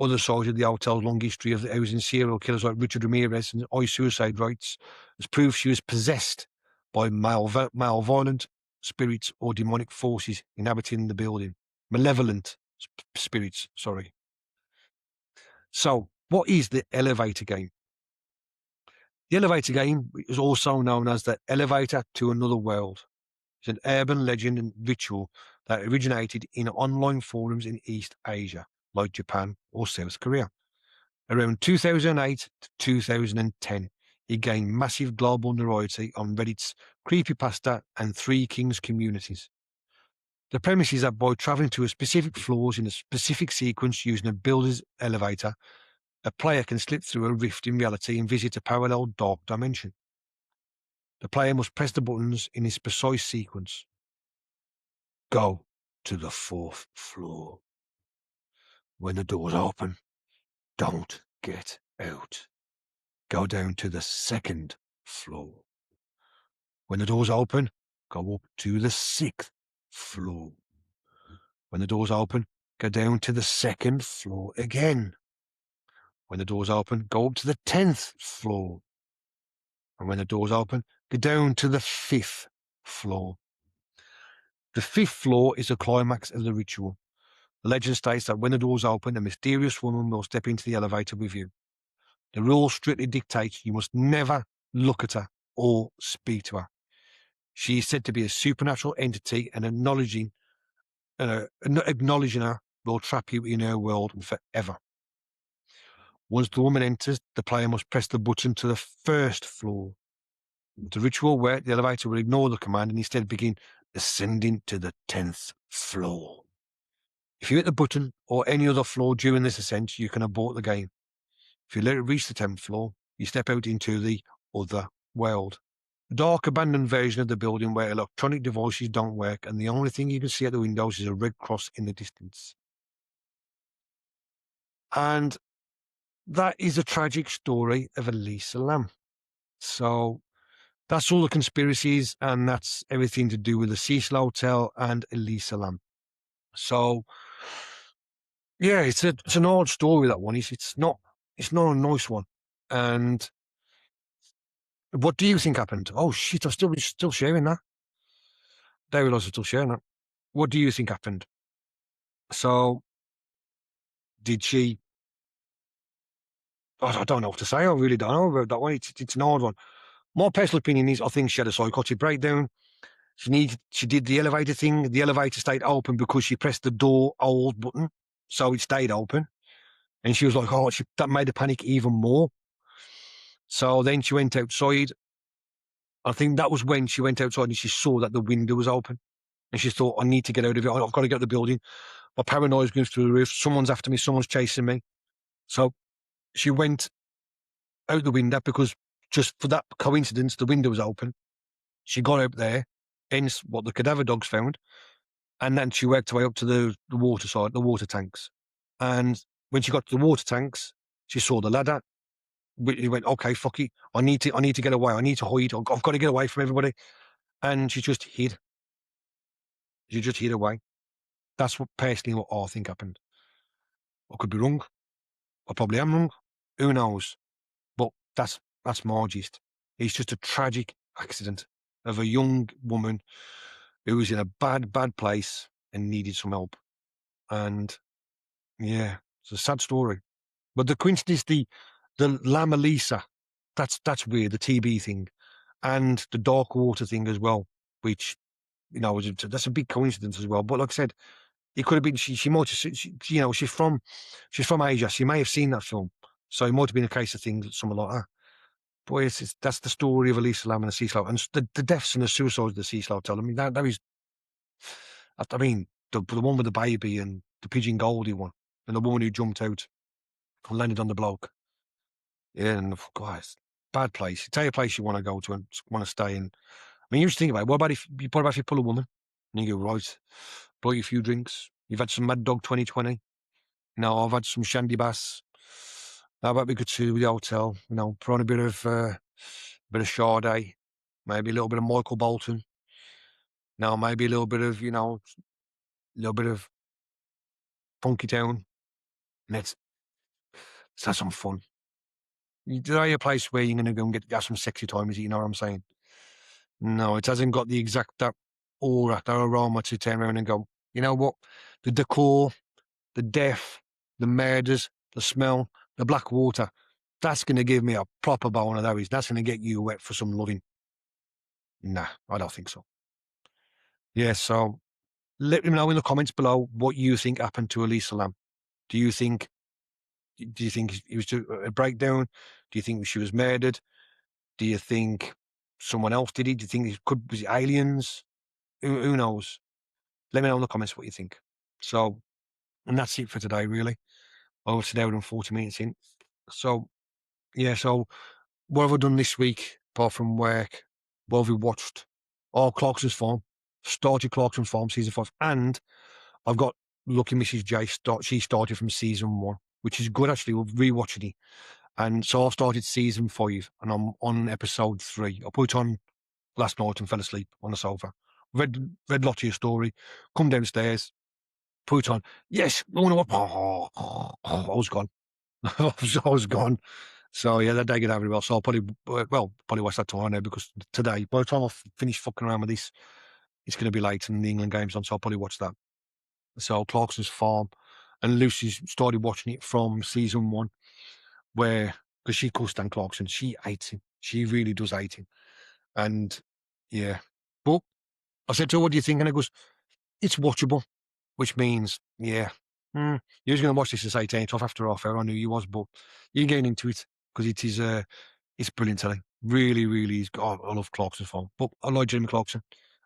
Other sides of the hotel's long history of housing serial killers like Richard Ramirez and high suicide rates has proved she was possessed by malevolent spirits or demonic forces inhabiting the building. Malevolent spirits, sorry. So, what is the elevator game? The elevator game is also known as the elevator to another world. It's an urban legend and ritual that originated in online forums in East Asia, like Japan or South Korea. Around 2008 to 2010, it gained massive global notoriety on Reddit's creepypasta and Three Kings communities. The premise is that by traveling to a specific floors in a specific sequence using a builder's elevator, a player can slip through a rift in reality and visit a parallel dark dimension. The player must press the buttons in this precise sequence. Go to the 4th floor. When the doors open, don't get out. Go down to the 2nd floor. When the doors open, go up to the 6th floor. When the doors open, go down to the 2nd floor again. When the doors open, go up to the 10th floor. And when the doors open, go down to the 5th floor. The 5th floor is the climax of the ritual. The legend states that when the doors open, a mysterious woman will step into the elevator with you. The rule strictly dictates you must never look at her or speak to her. She is said to be a supernatural entity, and acknowledging her will trap you in her world forever. Once the woman enters, the player must press the button to the 1st floor. The ritual works, the elevator will ignore the command and instead begin ascending to the 10th floor. If you hit the button or any other floor during this ascent, you can abort the game. If you let it reach the 10th floor, you step out into the other world. A dark, abandoned version of the building where electronic devices don't work, and the only thing you can see at the windows is a red cross in the distance. And that is a tragic story of Elisa Lam. So That's all the conspiracies, and that's everything to do with the Cecil Hotel and Elisa Lam. So, yeah, it's an odd story, that one. It's not a nice one. And what do you think happened? Oh shit, I'm still sharing that. They realize I'm still sharing that. What do you think happened? So, did she? I don't know what to say. I really don't know about that one. It's an odd one. My personal opinion is I think she had a psychotic breakdown. She did the elevator thing. The elevator stayed open because she pressed the door hold button, so it stayed open. And she was like, oh, that made the panic even more. So then she went outside. I think that was when she went outside and she saw that the window was open. And she thought, I need to get out of it. I've got to get out of the building. My paranoia is going through the roof. Someone's after me. Someone's chasing me. So she went out the window because just for that coincidence, the window was open. She got out there, hence what the cadaver dogs found. And then she worked her way up to the water side, the water tanks. And when she got to the water tanks, she saw the ladder. He went, okay, fuck it. I need to get away. I need to hide. I've got to get away from everybody. And she just hid. She just hid away. That's what I think happened. I could be wrong. I probably am wrong. Who knows? But that's my gist. It's just a tragic accident of a young woman who was in a bad place and needed some help. And yeah, it's a sad story. But the coincidence, the Lam Elisa, that's weird. The TB thing and the dark water thing as well, which that's a big coincidence as well. But like I said, it could have been she might have, she's from Asia. She may have seen that film, so it might have been a case of things, something like that. Boy, that's the story of Elisa Lam and the Cecil Hotel, and the deaths and the suicides of the Cecil Hotel. I mean, that is, I mean, the one with the baby and the pigeon Goldie one, and the woman who jumped out and landed on the bloke. Yeah, and guys, bad place. Tell you a place you want to go to and want to stay in. I mean, you just think about it. What about if you pull a woman and you go, right, blow you a few drinks. You've had some Mad Dog 2020. No, I've had some Shandy Bass. How about we go to the hotel? Put on a bit of Sade, maybe a little bit of Michael Bolton. Now, maybe a little bit of Funky Town. Let's have some fun. Is there a place where you're going to go and have some sexy time? Is it? You know what I'm saying? No, it hasn't got the exact that aura, that aroma to turn around and go, you know what? The decor, the death, the murders, the smell, the black water. That's going to give me a proper boner. That's going to get you wet for some loving. Nah, I don't think so. Yeah, so let me know in the comments below what you think happened to Elisa Lam. Do you think it was a breakdown? Do you think she was murdered? Do you think someone else did it? Do you think was it aliens? Who knows? Let me know in the comments what you think. So, and that's it for today, really. Over an hour and 40 minutes in. So, yeah, so what have I done this week apart from work? What have we watched? Oh, Clarkson's Farm. Started Clarkson's Farm season 5. And I've got Lucky Mrs. J. She started from season 1, which is good actually. We're rewatching it. And so I started season 5 and I'm on episode 3. I put it on last night and fell asleep on the sofa. Read Lottie a story, come downstairs, put it on. Yes, I want to watch. I was gone. I was gone. So yeah, that day get out really well. So I'll probably watch that tomorrow now because today, by the time I finish fucking around with this, it's going to be late and the England game's on. So I'll probably watch that. So Clarkson's Farm, and Lucy's started watching it from season 1, where because she calls Stan Clarkson, she hates him. She really does hate him, and yeah. But I said to her, "What do you think?" And it goes, "It's watchable," which means yeah. You was going to watch this and say 10 off after half hour. I knew you was, but you're getting into it because it is it's brilliant telling. Really, really is. God, I love Clarkson's Farm, but I like Jimmy Clarkson.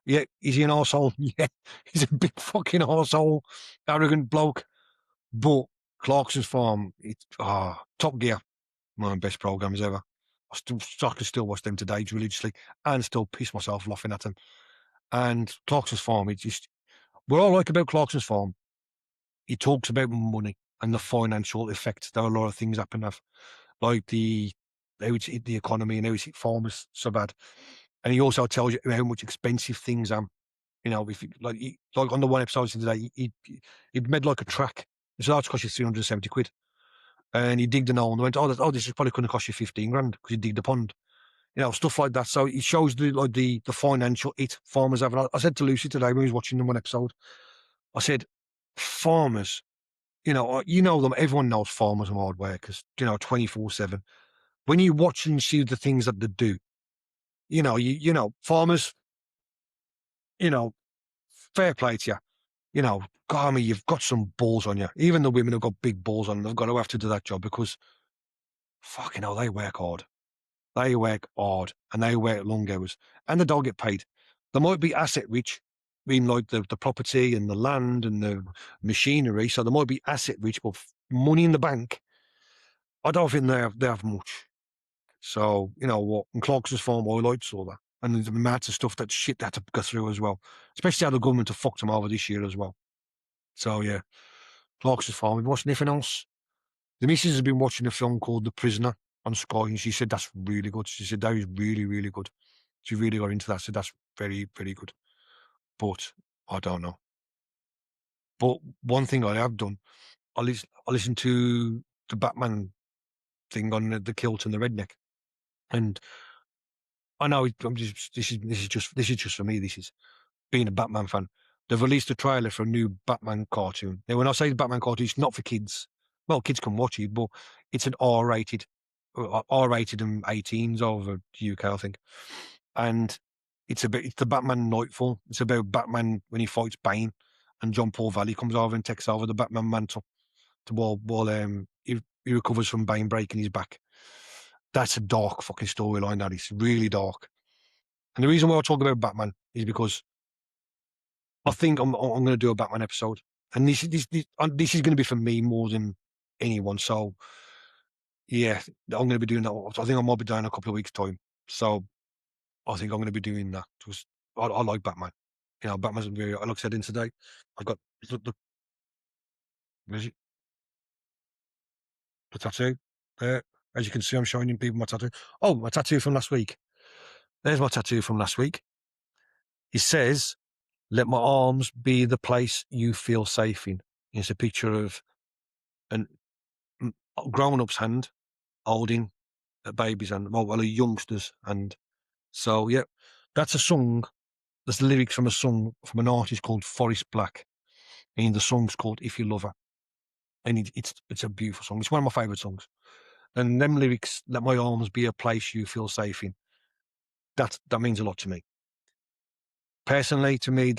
Yeah, is he an arsehole? Yeah, he's a big fucking arsehole, arrogant bloke. But Clarkson's Farm, it's Top Gear, one of the best programs ever. I can still watch them today religiously and still piss myself laughing at them. And Clarkson's Farm, it's just what I like about Clarkson's Farm. He talks about money and the financial effects that a lot of things happen of, like how it's hit the economy and how it's hit farmers so bad. And he also tells you how much expensive things are. You know, if you, like on the one episode today, he made like a track. So that's cost you 370 quid. And he digged an hole and went, this is probably going to cost you 15 grand because you digged a pond. You know, stuff like that. So it shows the financial hit farmers have. And I said to Lucy today when we was watching the one episode, I said, farmers, you know them. Everyone knows farmers are hard workers. 24/7. When you watch and see the things that they do, farmers, you know, fair play to you. God, I mean, you've got some balls on you. Even the women have got big balls on them. They've got to have to do that job because fucking hell, they work hard. They work hard and they work long hours and they don't get paid. They might be asset rich, mean like the property and the land and the machinery. So they might be asset rich, but money in the bank, I don't think they have much. So, you know what, and Clarkson's farm highlights all that. And there's amounts of stuff that shit they had to go through as well. Especially how the government have fucked them over this year as well. So yeah, Clarkson's farm. Have you watched anything else? The missus has been watching a film called The Prisoner on Sky, and she said that's really good. She said that is really, really good. She really got into that. Said that's very, very good. But I don't know. But one thing I have done, I listened to the Batman thing on the kilt and the redneck, and I know this is just for me. This is being a Batman fan. They've released a trailer for a new Batman cartoon. Now, when I say the Batman cartoon, it's not for kids. Well, kids can watch it, but it's an R-rated, R-rated and 18s over the UK, I think. And it's the Batman Nightfall. It's about Batman when he fights Bane, and John Paul Valley comes over and takes over the Batman mantle while he recovers from Bane breaking his back. That's a dark fucking storyline. That is really dark. And the reason why I talk about Batman is because I think I'm going to do a Batman episode, and this is going to be for me more than anyone. So yeah, I'm going to be doing that. I think I might be doing a couple of weeks' time. So I think I'm going to be doing that because I like Batman. Batman's very. Like I said in today, I've got where is it? The tattoo there. As you can see, I'm showing people my tattoo. Oh, my tattoo from last week. There's my tattoo from last week. It says, "Let my arms be the place you feel safe in." It's a picture of an grown-up's hand holding a baby's hand, well, a youngster's hand. So, yeah, that's a song. That's the lyrics from a song from an artist called Forrest Black. And the song's called If You Love Her. And it's a beautiful song. It's one of my favourite songs. And them lyrics, "Let my arms be a place you feel safe in," that means a lot to me. Personally, to me,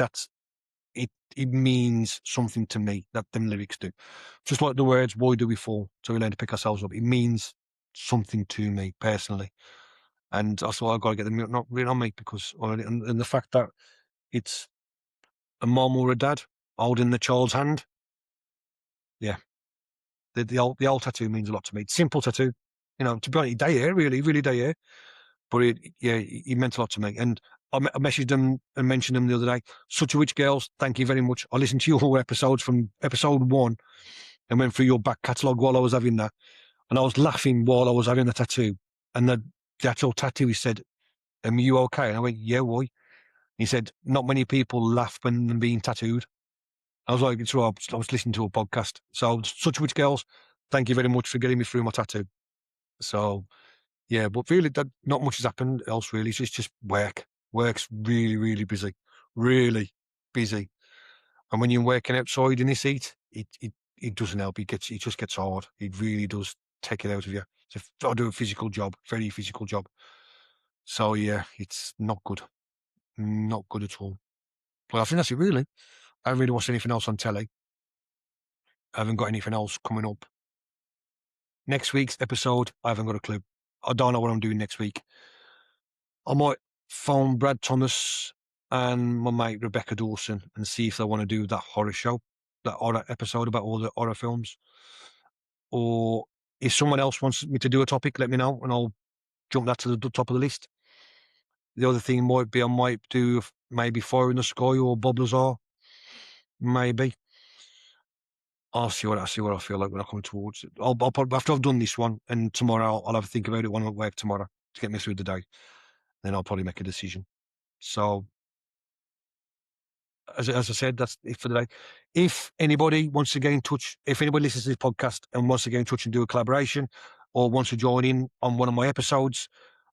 it means something to me, that them lyrics do. Just like the words, "Why do we fall? So we learn to pick ourselves up." It means something to me personally. And that's why I've got to get them not written on me because, and the fact that it's a mom or a dad holding the child's hand. Yeah. The old tattoo means a lot to me. It's simple tattoo. To be honest, day here, really, really day here. But it meant a lot to me. And I messaged them and mentioned them the other day. Such a Witch Girls, thank you very much. I listened to your episodes from episode 1 and went through your back catalogue while I was having that. And I was laughing while I was having the tattoo. And the actual tattoo, he said, "Are you okay?" And I went, "Yeah, why?" He said, "Not many people laugh when they're being tattooed." I was like, it's right. I was listening to a podcast. So, Such Witch Girls, thank you very much for getting me through my tattoo. So, yeah, but really, not much has happened else, really. It's just work. Work's really, really busy. Really busy. And when you're working outside in this heat, it doesn't help. It just gets hard. It really does take it out of you. I do a physical job, very physical job. So, yeah, it's not good. Not good at all. Well, I think that's it, really. I haven't really watched anything else on telly. I haven't got anything else coming up. Next week's episode, I haven't got a clue. I don't know what I'm doing next week. I might phone Brad Thomas and my mate Rebecca Dawson and see if they want to do that horror show, that horror episode about all the horror films. Or if someone else wants me to do a topic, let me know and I'll jump that to the top of the list. The other thing might be I might do maybe Fire in the Sky or Bob Lazar. Maybe. I'll see what I feel like when I come towards it. I'll probably, after I've done this one and tomorrow I'll have a think about it when I'm at work tomorrow to get me through the day. then I'll probably make a decision. So, as I said, that's it for today. If anybody wants to get in touch, if anybody listens to this podcast and wants to get in touch and do a collaboration, or wants to join in on one of my episodes,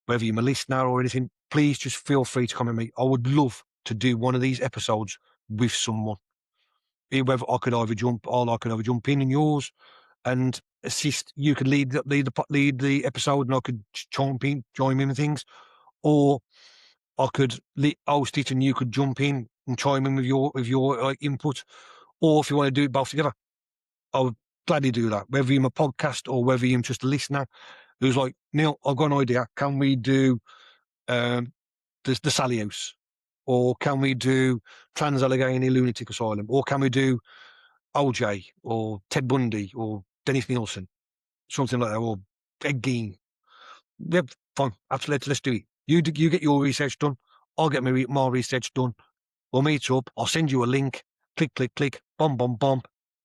whether you're a listener or anything, please just feel free to comment me. I would love to do one of these episodes with someone. Whether I could either jump in yours and assist. You could lead the episode, and I could join in and things, or I could host it and you could jump in and chime in with your input, or if you want to do it both together, I would gladly do that. Whether you're a podcast or whether you're just a listener who's like, Neil, I've got an idea. Can we do the Sally House, or can we do Trans Allegheny Lunatic Asylum, or can we do OJ or Ted Bundy or Dennis Nielsen, something like that, or Ed Gein? Yeah, fine. Absolutely, let's do it. You get your research done. I'll get my research done. We'll meet up. I'll send you a link. Click, click, click. Bum, bum, bum.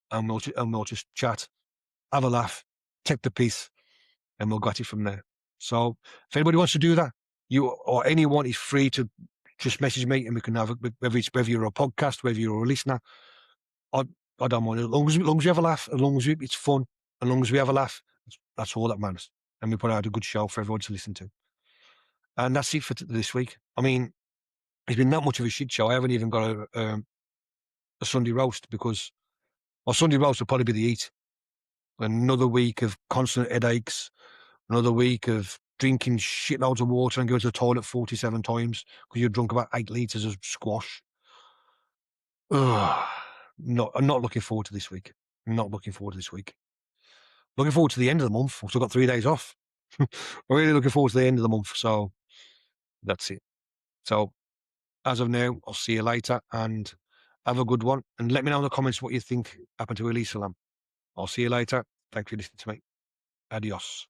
And we'll just chat, have a laugh, take the piece, and we'll get it from there. So if anybody wants to do that, you or anyone is free to just message me, and we can have it. Whether you're a podcast, whether you're a listener, I don't mind. As long as we have a laugh, as long as it's fun, as long as we have a laugh, that's all that matters. And we put out a good show for everyone to listen to. And that's it for this week. I mean, it's been that much of a shit show. I haven't even got a Sunday roast, because our Sunday roast will probably be the eat. Another week of constant headaches, another week of drinking shitloads of water and going to the toilet 47 times because you've drunk about 8 litres of squash. Ugh. No, I'm not looking forward to this week. Not looking forward to this week. Looking forward to the end of the month. I've still got 3 days off. I'm really looking forward to the end of the month. So that's it. So as of now, I'll see you later and have a good one. And let me know in the comments what you think happened to Elisa Lam. I'll see you later. Thanks for listening to me. Adios.